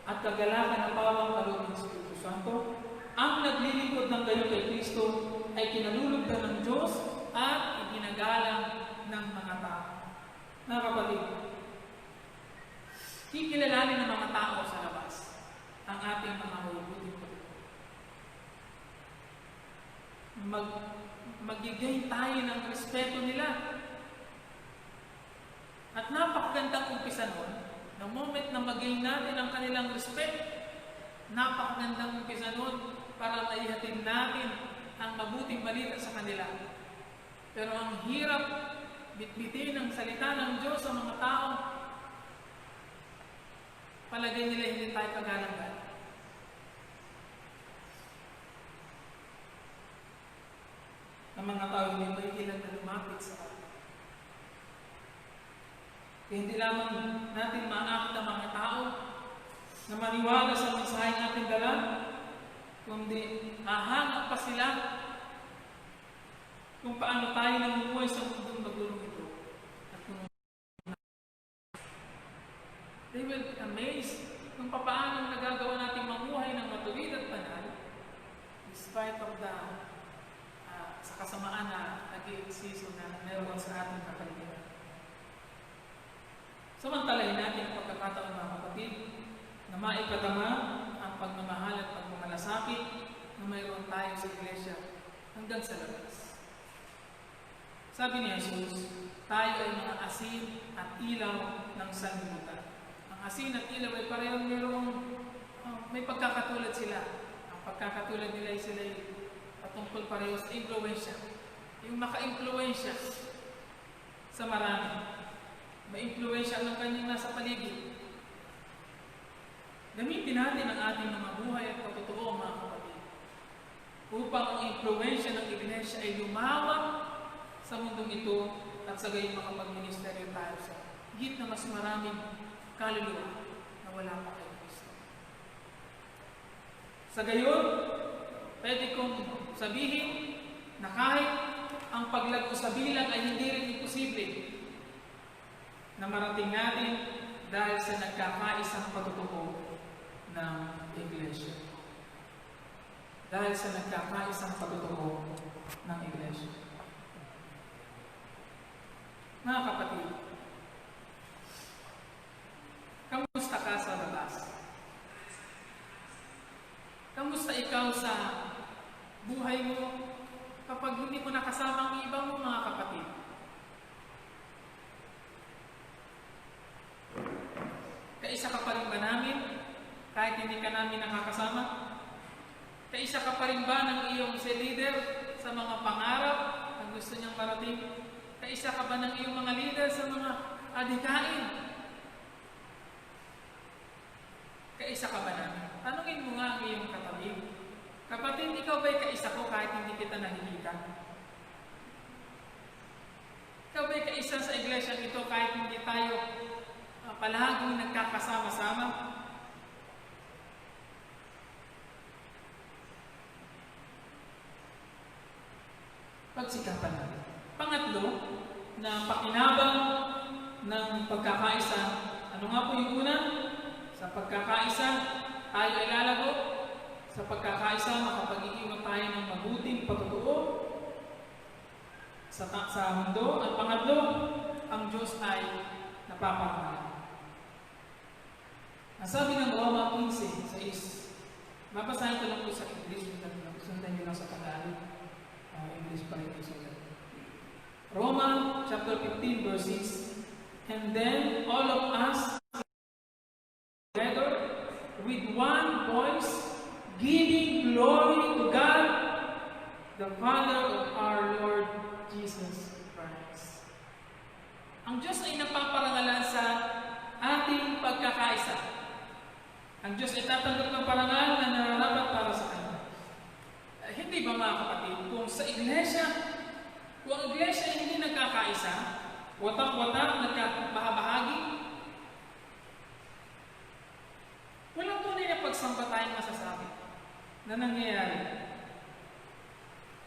at kagalakan ng bawang kaloob ng Espiritu Santo. Ang naglilingkod ng gayon kay Kristo ay kinalulugdan ng Diyos at iginagalang ng mga tao. Mga kapatid, kikilalanin ng mga tao sa labas ang ating mga mabubuting magigay tayo ng respeto nila. At napakagandang umpisa nun, the moment na mag-gain natin ang kanilang respect, napakagandang umpisa nun para maihatid natin ang mabuting balita sa kanila. Pero ang hirap bitbitin ang salita ng Diyos sa mga tao, palagay nila hindi tayo kagalang-galang. Ang mga tao hindi may ilan na lumapit sa atin. Kaya hindi lamang natin maakit ang mga tao na maniwala sa mensahe natin dala, kundi hahanga pa sila kung paano tayo namumuhay sa mundong magulong ito. At kung they will be amazed kung paano nagagawa natin mamuhay ng matuwid at banal despite of the sa kasamaan na nag-iiksiso na meron sa ating kapaligiran. Samantalahin natin ang pagkakataon mga kapatid na maipadama ang pagmamahal at pagmamalasakit na mayroon tayo sa iglesia hanggang sa labas. Sabi ni Jesus, tayo ay mga asin at ilaw ng sanlibutan. Ang asin at ilaw ay parehong may pagkakatulad sila. Ang pagkakatulad nila ay sila patungkol pareho sa influensya. Yung maka-influensya sa marami. Ma-influensya ang kanyang nasa paligid. Gamitin natin ang ating mga buhay at patotoo mga kapatid upang ang influensya ng iglesia ay lumawak sa mundong ito at sa gayon makapag-ministeryo tayo sa higit na mas maraming kaluluwa na wala pa kay Kristo. Sa gayon, pwede kong sabihin na kahit ang paglago sa bilang ay hindi rin imposible na marating natin dahil sa nagkakaisang pagtutoo ng iglesia. Dahil sa nagkakaisang pagtutoo ng iglesia. Mga kapatid, kamusta ka sa labas? Kamusta ikaw sa buhay mo kapag hindi mo nakasama ang ibang mo mga kapatid? Kaisa ka pa rin ba namin kahit hindi ka namin nakakasama? Kaisa ka pa rin ba ng iyong leader sa mga pangarap na gusto niyang marating? Kaisa ka ba ng iyong mga leader sa mga adhikain? Kaisa ka ba namin? Tanungin mo nga ang iyong katabi. Kapatid, ikaw ba'y kaisa ko kahit hindi kita nakikita? Ikaw ba'y kaisa sa iglesia ito kahit hindi tayo palaging nagkakasama-sama? Pagsikapan natin. Pangatlo, na pakinabang ng pagkakaisa. Ano nga po yung una? Sa pagkakaisa, tayo ay lalago. Sa pagkakaisa, makapag-iiwan tayo ng mabuting patutuo sa mundo. At pangatlo, ang Diyos ay napaparangalan. Ang sabi ng Roma 15:6, babasahin ko lang po sa English, sundan nyo lang sa Tagalog. English pa rin ito. Roma chapter 15 verse 6, and then all of us together with one voice giving glory to God, the Father of our Lord Jesus Christ. Ang Diyos ay napaparangalan sa ating pagkakaisa. Ang Diyos ay tatanggap ng parangal na nararapat para sa Kanya. Hindi ba mga kapatid, kung sa iglesia, kung ang iglesia ay hindi nagkakaisa, watak-watak, nagkabahagi, walang tunay na pagsamba tayong masasabi na nangyayari.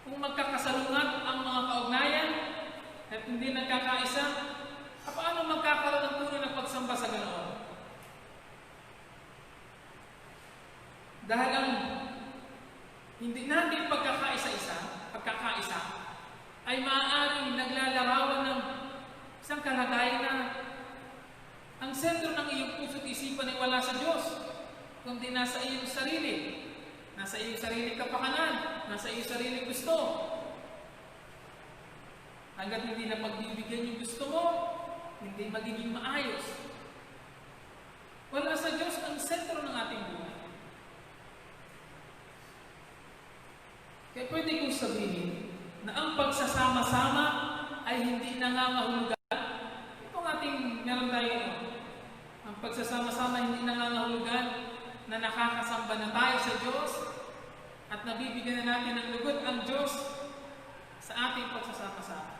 Kung magkakasalungat ang mga kaugnayan at hindi nagkakaisa, paano magkakaroon ng tunay na pagsamba sa ganoon? Dahil ang hindi natin pagkakaisa ay maaaring naglalarawan ng isang kalagayan na ang sentro ng iyong puso't isipan ay wala sa Diyos, kundi nasa iyong sarili. Nasa iyong sarili kapakanan, nasa iyong sarili gusto. Hanggat hindi na pagbibigyan yung gusto mo, hindi magiging maayos. Wala sa Diyos ang sentro ng ating buhay. Kaya pwede kong sabihin na ang pagsasama-sama ay hindi nangangahulugan. Itong ating meron tayo, ang pagsasama-sama hindi nangangahulugan na nakakasamba na tayo sa Diyos at nabibigyan na natin ng lugod ang Diyos sa ating pagsasama-sama.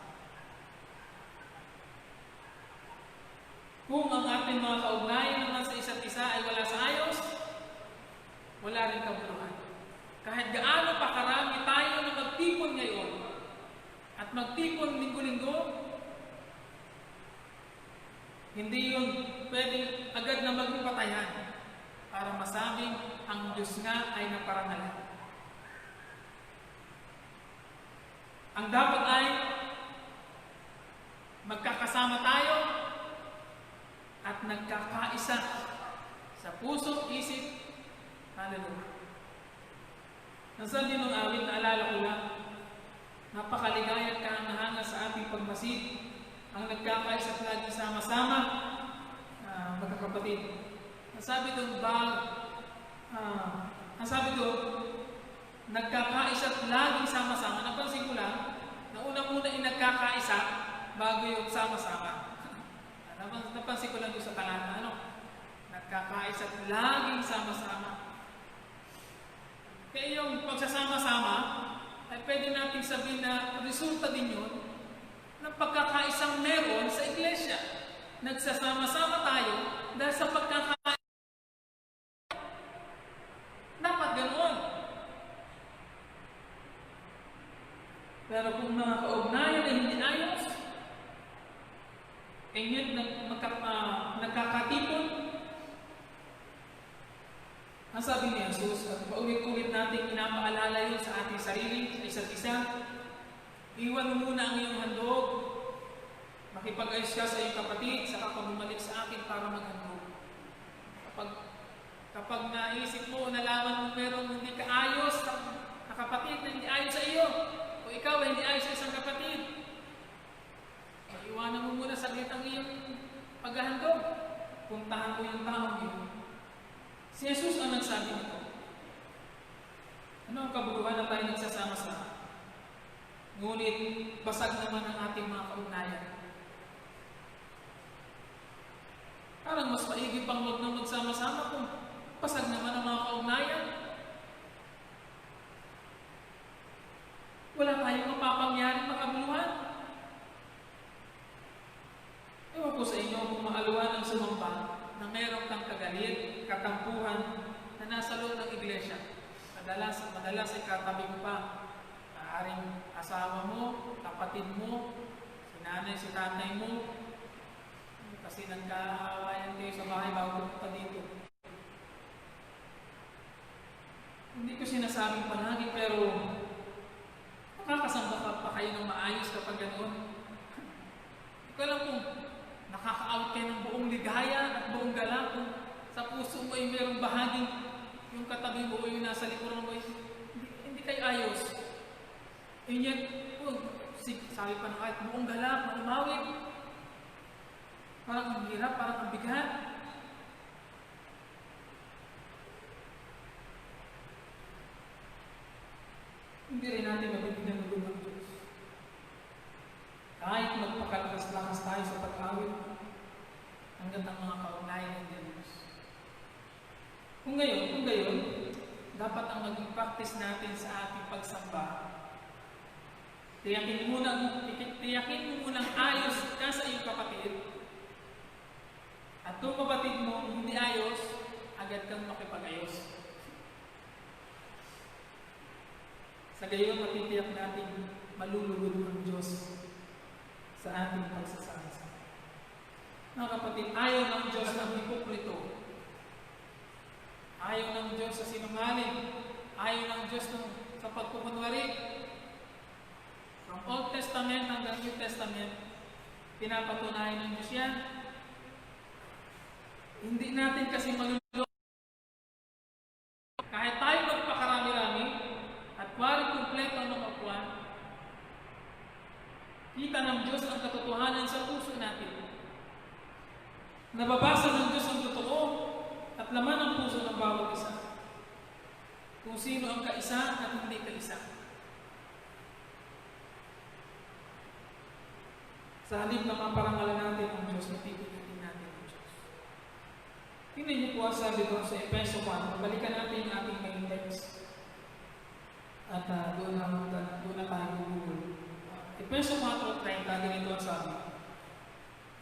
Kung ang ating mga kaugnayan naman sa isa't isa ay wala sa ayos, wala rin kabuluhan. Kahit gaano pa karami tayo na magtipon ngayon at magtipon linggo-linggo, hindi yun pwedeng agad na maging patayan para masabing ang Diyos nga ay naparangalan. Ang dapat ay magkakasama tayo at nagkakaisa sa puso, isip, hallelujah. Nasabi ng awit, naalala ko lang, napakaligaya at kahanga-hanga sa ating pagmasid, ang nagkakaisa at lagi sama-sama, magkakapatid. Nasabi doon nagkakaisa at laging sama-sama. Napansin ko lang, na una-muna ay nagkakaisa bago yung sama-sama. Napansin ko lang doon sa talata, nagkakaisa at laging sama-sama. Kaya yung pagsasama-sama, ay pwede natin sabihin na resulta din yun ng pagkakaisang meron sa iglesia. Nagsasama-sama tayo dahil sa pagkakaisa. Dapat ganoon. Pero kung mga kaugnayan ay hindi ayos, and yun nagkakatipon, ang sabi ni Jesus, at paulit-ulit natin pinapaalala yun sa ating sarili, sa isa't isa, iwan mo muna ang iyong handog, makipag-ayos ka sa iyong kapatid, saka ka bumalik sa akin para maghandog. Kapag naisip mo, nalaman mo meron hindi ka ayos sa kapatid na hindi ayos sa iyo, o ikaw hindi ayos sa isang kapatid, iwanan mo muna saglit ang iyong paghahandog. Puntahan mo yung taong yun. Si Jesus ang nagsabi nito. Ano ang kabuluhan na tayo nagsasama-sama? Ngunit basag naman ang ating mga kaugnayan. Parang mas maigi pang huwag na magsama-sama kung basag naman ang mga kaugnayan. Wala tayong mapapangyaring makabuluhan. Ewan ko sa inyo kung maaluhan ang sumamba na meron kang kagalit, katampuhan na nasa loob ng iglesia. Madalas ay katabi mo pa. Maaring asawa mo, kapatid mo, si nanay, si tatay mo, kasi nagkaawayan kayo sa bahay bago pumunta dito. Hindi ko sinasabing palagi, pero makakasamba ka pa kayo ng maayos kapag ganoon. Hindi ko alam kung nakaka-out kayo ng buong ligaya at buong galak. Kung sa puso mo ay mayroong bahaging yung katabi mo o yung nasa likuran mo, hindi kayo ayos. And yet, sabi pa na kahit buong galak, maumawit. Parang ang hirap, parang ang bigat. Hindi rin natin mabibigyan ng ng Diyos. Kahit magpakalakas-lakas tayo sa pag-awit, hanggang ang mga kaugnayan ng Diyos. Kung gayon, dapat ang maging practice natin sa ating pagsamba. Tiyakin mo munang ayos ka sa iyong kapatid. At kung kapatid mo hindi ayos, agad kang makipag-ayos. Sa gayon, matitiyak natin malulugod ang Diyos sa ating pagsasasa. Mga kapatid, ayaw ng Diyos ng hipokrito. Ayaw ng Diyos sa sinungaling. Ayaw ng Diyos sa pagkukunwari. From Old Testament hanggang New Testament, pinapatunayan ng Diyos yan. Hindi natin kasi malulugod. Kahit tayo magpakarami-rami, at wari kumpleto ang mga upuan, kita ng Diyos ang katotohanan sa puso natin. Nababasa ng Diyos ang totoo at laman ng puso ng bawat isa. Kung sino ang kaisa at hindi kaisa. Sa halip na maparangalan natin ang Diyos, napipilitin natin ang Diyos. Tingnan niyo po ang sabi doon sa Efeso 1. Balikan natin yung ating main text. At doon na tayo gugugol. Efeso 4:30, ganito ang sabi.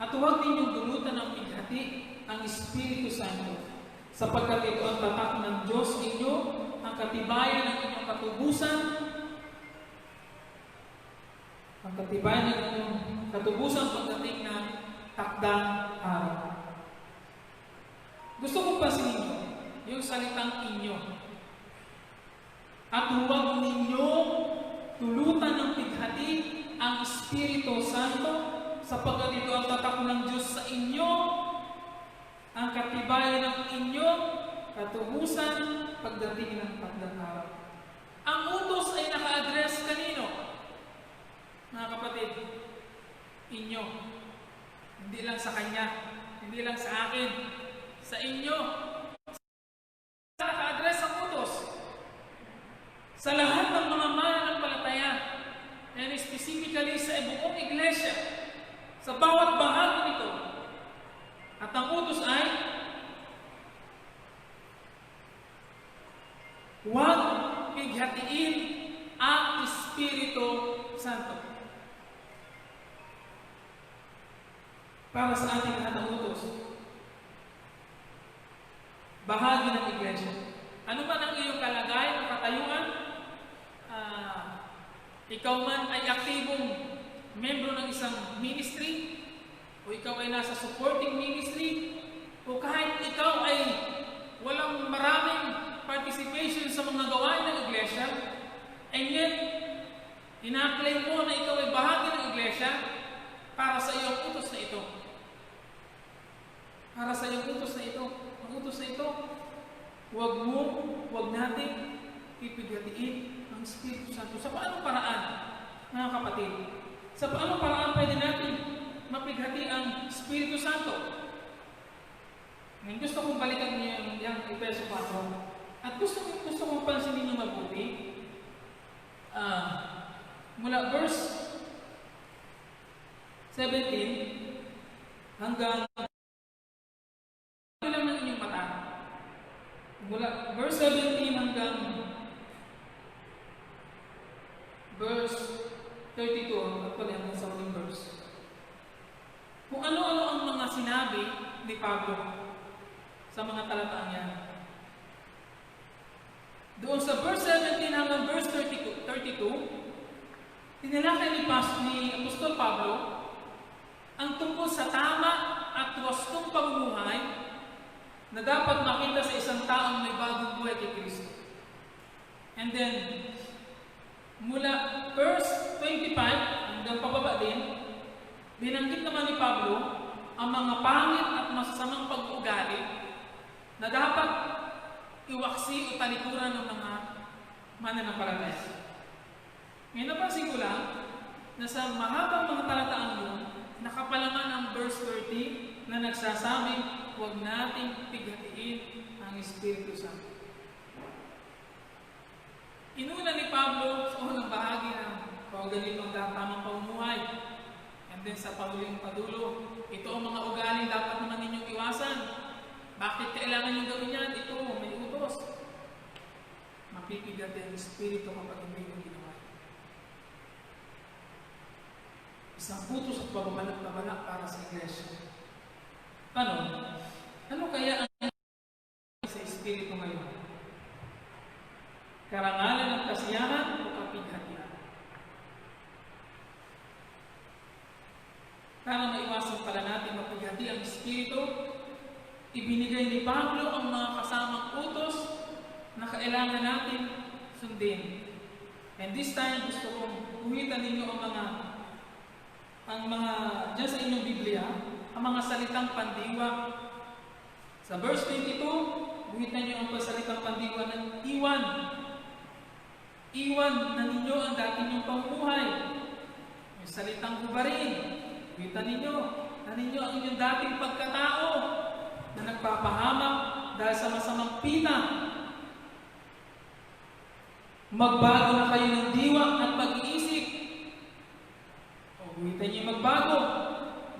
At huwag ninyong dulutan ng pighati ang Espiritu Santo, sapagkat ito ang tatak ng Diyos inyo, ang katibayan ng inyong katubusan, pagdating ng takdang araw. Gusto ko pansinin niyo yung salitang inyo. At huwag ninyong tulutan ng pighati ang Espiritu Santo, sapagkat ito ang tatak ng Diyos sa inyo, ang katibayan ng inyong katubusan pagdating ng takdang araw. Ang utos ay naka-address kanino? Mga kapatid, inyo. Hindi lang sa kanya, hindi lang sa akin, sa inyo. Naka-address ang utos. Sa lahat ng mga mananampalataya, and specifically sa buong iglesia, sa bawat bahagi nito. At ang utos ay, huwag pighatiin ang Espiritu Santo. Para sa ating lahat ng utos, bahagi ng iglesia. Ano man ang iyong kalagayan o katayuan, ikaw man ay aktibong membro ng isang ministry, o ikaw ay nasa supporting ministry, o kahit ikaw ay walang maraming participation sa mga gawain ng iglesia, and yet, ina-claim mo na ikaw ay bahagi ng iglesia para sa iyong utos na ito. Para sa iyong utos na ito. Ang utos na ito, huwag natin ipighatiin ang Espiritu Santo. Sa paanong paraan, mga kapatid? Sa paanong paraan pwede natin mapighati ang Espiritu Santo? Ngayon, gusto kong balikan niyo yung Efeso 4. At gusto kong pansinin niyo mabuti. Mula verse 17 hanggang lang ng inyong mata. Mula verse 17 hanggang verse 32, actually hanggang sa uling verse. Kung ano-ano ang mga sinabi ni Pablo sa mga talataang yan. Doon sa verse 17 hanggang verse 32, tinalakay ni Apostol Pablo ang tungkol sa tama at wastong pamumuhay na dapat makita sa isang taong may bagong buhay kay Kristo. And then, mula verse 25 hanggang pababa din, binanggit naman ni Pablo ang mga pangit at masasamang pag-uugali na dapat iwaksi o talikuran ng mga mananampalataya. Ngayon napansin ko lang na sa mahabang mga talataang yun, nakapalaman ang verse 30 na nagsasabing huwag nating pighatiin ang Espiritu Santo. Inuna ni Pablo sa unang bahagi ng ganitong tamang pamumuhay. And then sa pahuling padulo, ito ang mga ugaling dapat naman ninyong iwasan. Bakit kailangan nyo gawin yan? Ito, may utos. Mapipigati ang Espiritu kapag hindi yung ginawa. Isang utos at pababalak na balak para sa iglesia. Ano kaya ang sa Espiritu ngayon? Karangalan ng kasiyahan o kapighatian? Para maiwasan pala natin mapighati ang Espiritu, ibinigay ni Pablo ang mga kasamang utos na kailangan natin sundin. And this time, gusto kong uwitan ninyo ang mga dyan sa inyong Biblia, ang mga salitang pandiwa. Sa verse 22, uwitan niyo ang salitang pandiwa ng iwan. Iwan na ninyo ang dati niyong pamumuhay. Yung salitang hubarin, uwitan ninyo na ninyo ang inyong dating pagkatao na nagpapahamak dahil sa masamang pita. Magbago na kayo ng diwa at pag-iisip. Uwitan niyo magbago.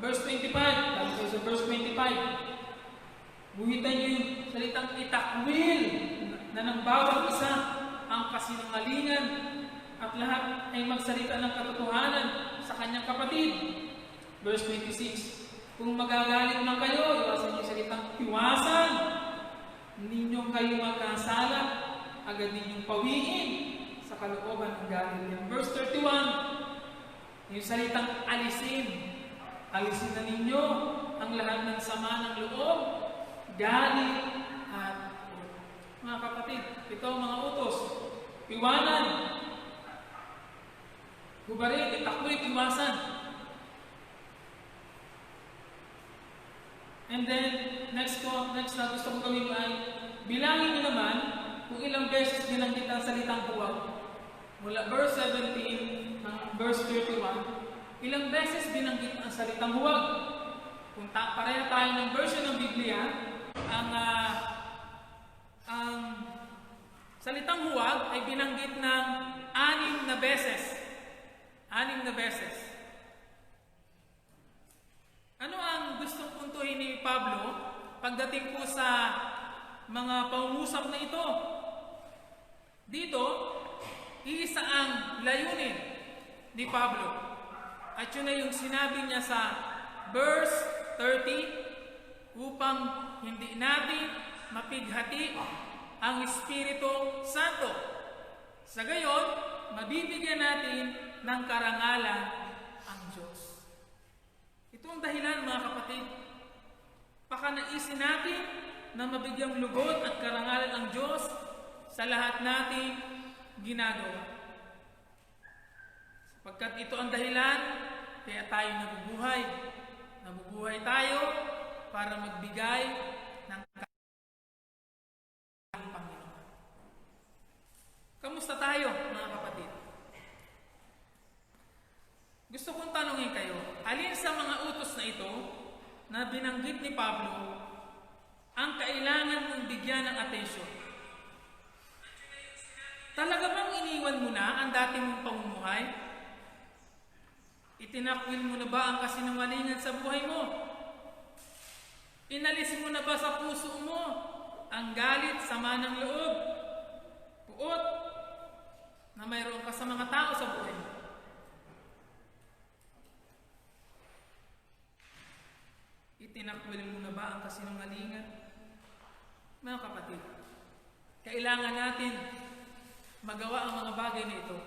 Verse 25, dahil kayo sa verse 25. Uwitan niyo yung salitang itakwil na ng bawat isa ang kasinungalingan at lahat ay magsalita ng katotohanan sa kanyang kapatid. Verse 26, kung magagalit man kayo, iwasan niyo salitang iwasan. Ninyong kayo magkasala, agad ninyong pawiin sa kalooban ng galit. Verse 31, yung salitang alisin. Alisin na ninyo ang lahat ng sama ng loob, galit, at mga kapatid, ito ang mga utos. Iwanan, hubarin, itakwil, iwasan. And then, next na gusto kong gawin ay, bilangin nyo naman kung ilang beses binanggit ang salitang huwag. Mula verse 17 ng verse 31, ilang beses binanggit ang salitang huwag. Kung pareha tayo ng version ng Biblia, ang salitang huwag ay binanggit ng 6 na beses. 6 na beses. Ano ang gustong puntuhin ni Pablo pagdating po sa mga pangungusap na ito? Dito, iisa ang layunin ni Pablo. At yun na yung sinabi niya sa verse 30, upang hindi natin mapighati ang Espiritu Santo. Sa gayon, mabibigyan natin ng karangalan ang Diyos. Ito ang dahilan, mga kapatid. Pakanaisin natin na mabigyang lugod at karangalan ang Diyos sa lahat nating ginagawa. Sapagkat ito ang dahilan, kaya tayo nabubuhay. Nabubuhay tayo para magbigay ng Panginoon. Kamusta tayo, mga kapatid? Gusto kong tanungin kayo, alin sa mga utos na ito na binanggit ni Pablo ang kailangan mong bigyan ng atensyon? Talaga bang iniwan mo na ang dati mong pamumuhay? Itinakwil mo na ba ang kasinungalingan sa buhay mo? Inalis mo na ba sa puso mo ang galit, sama ng loob, puot na mayroon ka sa mga tao sa buhay mo? Itinakwil mo na ba ang kasinungalingan? Mga kapatid, kailangan natin magawa ang mga bagay na ito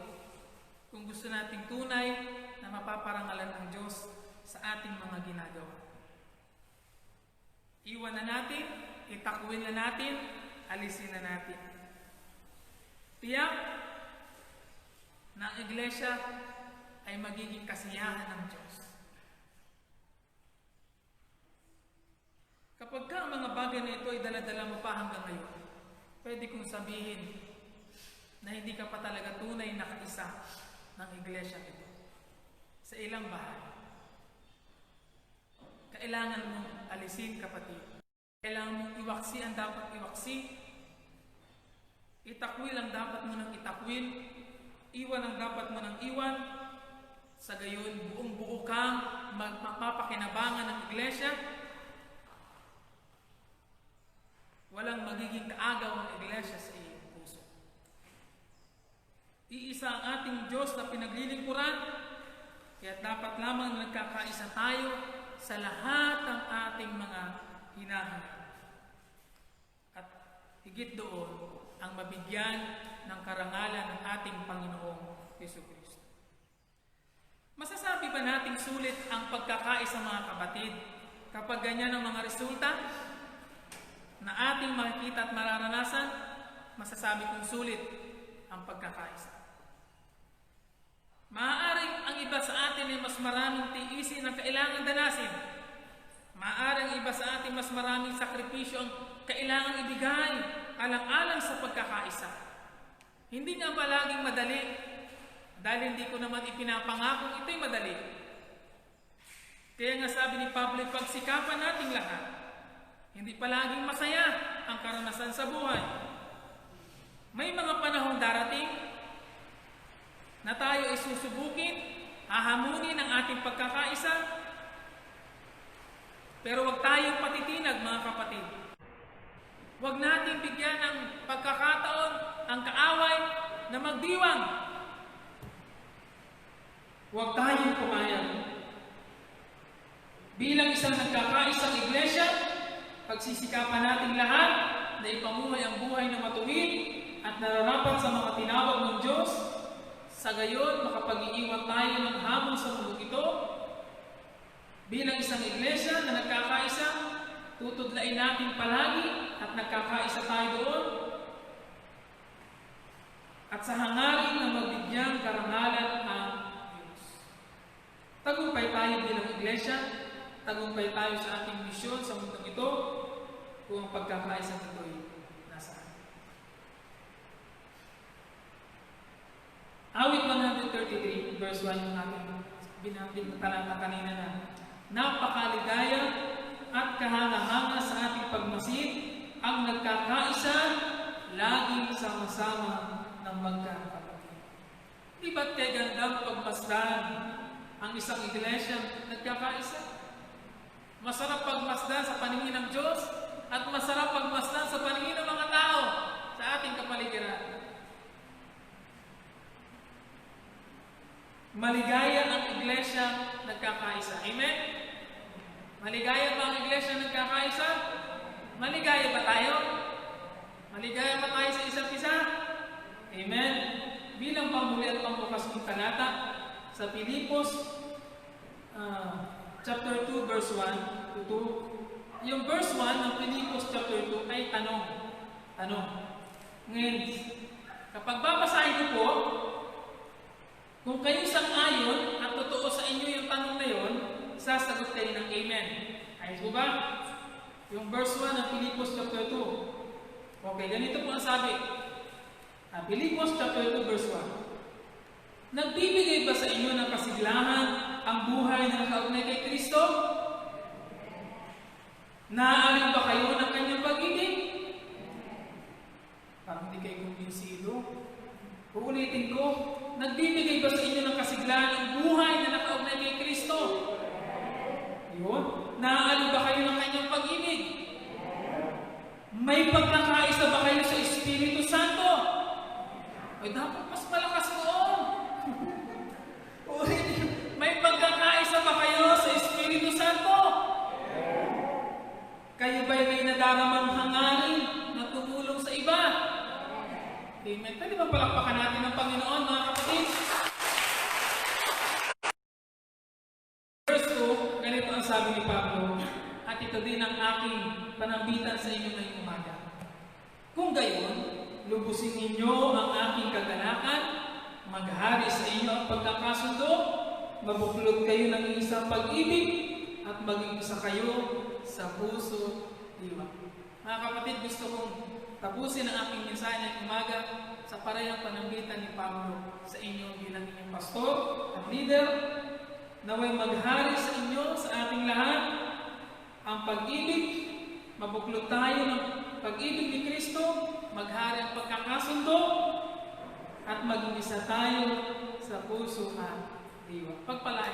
kung gusto nating tunay na mapaparangalan ng Diyos sa ating mga ginagawa. Iwan na natin, itakwil na natin, alisin na natin. Tiyak iglesia ay magiging kasiyahan ng Diyos. Kapag ka ang mga bagay na ito ay dala-dala mo pa hanggang ngayon, pwede kong sabihin na hindi ka pa talaga tunay na kaisa ng iglesia ito. Sa ilang bahay, kailangan mong alisin, kapatid. Kailangan mong iwaksi ang dapat iwaksi. Itakwil ang dapat mo nang itakwil. Iwan ang dapat mo nang iwan. Sa gayon, buong-buo kang magpapakinabangan ng iglesia. Walang magiging kaagaw ng iglesia sa iyong puso. Iisa ang ating Diyos na pinaglilingkuran, kaya dapat lamang na nagkakaisa tayo sa lahat ng ating mga hinahangad. At higit doon, ang mabigyan ng karangalan ng ating Panginoong Jesucristo. Masasabi ba nating sulit ang pagkakaisa, mga kapatid, kapag ganyan ang mga resulta na ating makikita at mararanasan? Masasabi kong sulit ang pagkakaisa. Maaaring ang iba sa atin ay mas maraming tiisin ang kailangan danasin. Maaaring iba sa atin mas maraming sakripisyo ang kailangan ibigay alang-alang sa pagkakaisa. Hindi nga ba laging madali? Dahil hindi ko naman ipinapangakong ito'y madali. Kaya nga sabi ni Pablo, pagsikapan nating lahat. Hindi palaging masaya ang karanasan sa buhay. May mga panahong darating na tayo ay susubukin, hahamunin ang ating pagkakaisa. Pero huwag tayong patitinag, mga kapatid. Huwag natin bigyan ng pagkakataon ang kaaway na magdiwang. Huwag tayong pumayag. Bilang isang nagkakaisang iglesia, pagsisikapan natin lahat na ipamuhay ang buhay na matuwid at nararapat sa mga tinawag ng Diyos. Sa gayon, makapag-iiwan tayo ng hamon sa mundo ito. Bilang isang iglesia na nagkakaisa, tutudlain natin palagi at nagkakaisa tayo doon. At sa hangarin na magbigyan karangalan ang Diyos. Tagumpay tayo bilang iglesia, tagumpay tayo sa ating misyon sa mundong ito, kung ang pagkakaisa nito'y nasa atin. Awit 133, verse 1 yung ating binanggit na talata kanina na napakaligaya at kahanga-hanga sa ating pagmasid ang nagkakaisa, laging sama-sama ng magkakapatid. Di ba't kay gandang pagmasdan ang isang iglesia nagkakaisa? Masarap pagmasdan sa paningin ng Diyos at masarap pagmasdan sa paningin ng mga tao sa ating kapaligiran. Maligaya ang iglesia nagkakaisa. Amen? Maligaya ba ang iglesia nagkakaisa? Maligaya ba tayo? Maligaya ba tayo sa isa't isa? Amen? Bilang pamuli at pambukas ng talata sa Pilipos chapter 2 verse 1 to 2. Yung verse 1 ng Pilipos chapter 2 ay tanong. Ngayon, kapag babasahin ko po, kung kayo sang-ayon at totoo sa inyo yung tanong na yun, sasagot kayo ng amen. Ayos po ba? Yung verse 1 ng Pilipos chapter 2. Okay, ganito po ang sabi. Pilipos chapter 2 verse 1. Nagbibigay ba sa inyo ng kasiglahan ang buhay na nakaugnay kay Kristo? Naaalin ba kayo ng kanyang pag-ibig? Parang hindi kayo kumbinsido. Uulitin ko, nagbibigay ba sa inyo ng kasiglahan ang buhay na nakaugnay kay Kristo? Yun. Naaalin ba kayo ng kanyang pag-ibig? May pagkakaisa ba kayo sa Espiritu Santo? Ay, dapat mas malakas doon. May pagkakaisa ba kayo sa Espiritu Santo? Kayo ba'y may nadaramang hangarin na tumulong sa iba? Amen. Pwede ba palakpakan natin ang Panginoon, mga kapatid? Verse 2, ganito ang sabi ni Pablo, at ito din ang aking panambitan sa inyo ngayong umaga. Kung gayon, lubusin ninyo ang aking kagalakan, maghari sa inyo ang pagkakasundo, mabuklod kayo ng isang pag-ibig, at maging isa kayo sa puso diwa. Mga kapatid, gusto kong tapusin ang aking mensahe ng umaga sa parehang panambitan ni Pablo sa inyo bilang inyong pastor at leader. Naway maghari sa inyo, sa ating lahat, ang pag-ibig, mabuklod tayo ng pag-ibig ni Kristo, maghari ang pagkakasundo, at maging isa tayo sa puso at diwa. Pagpalain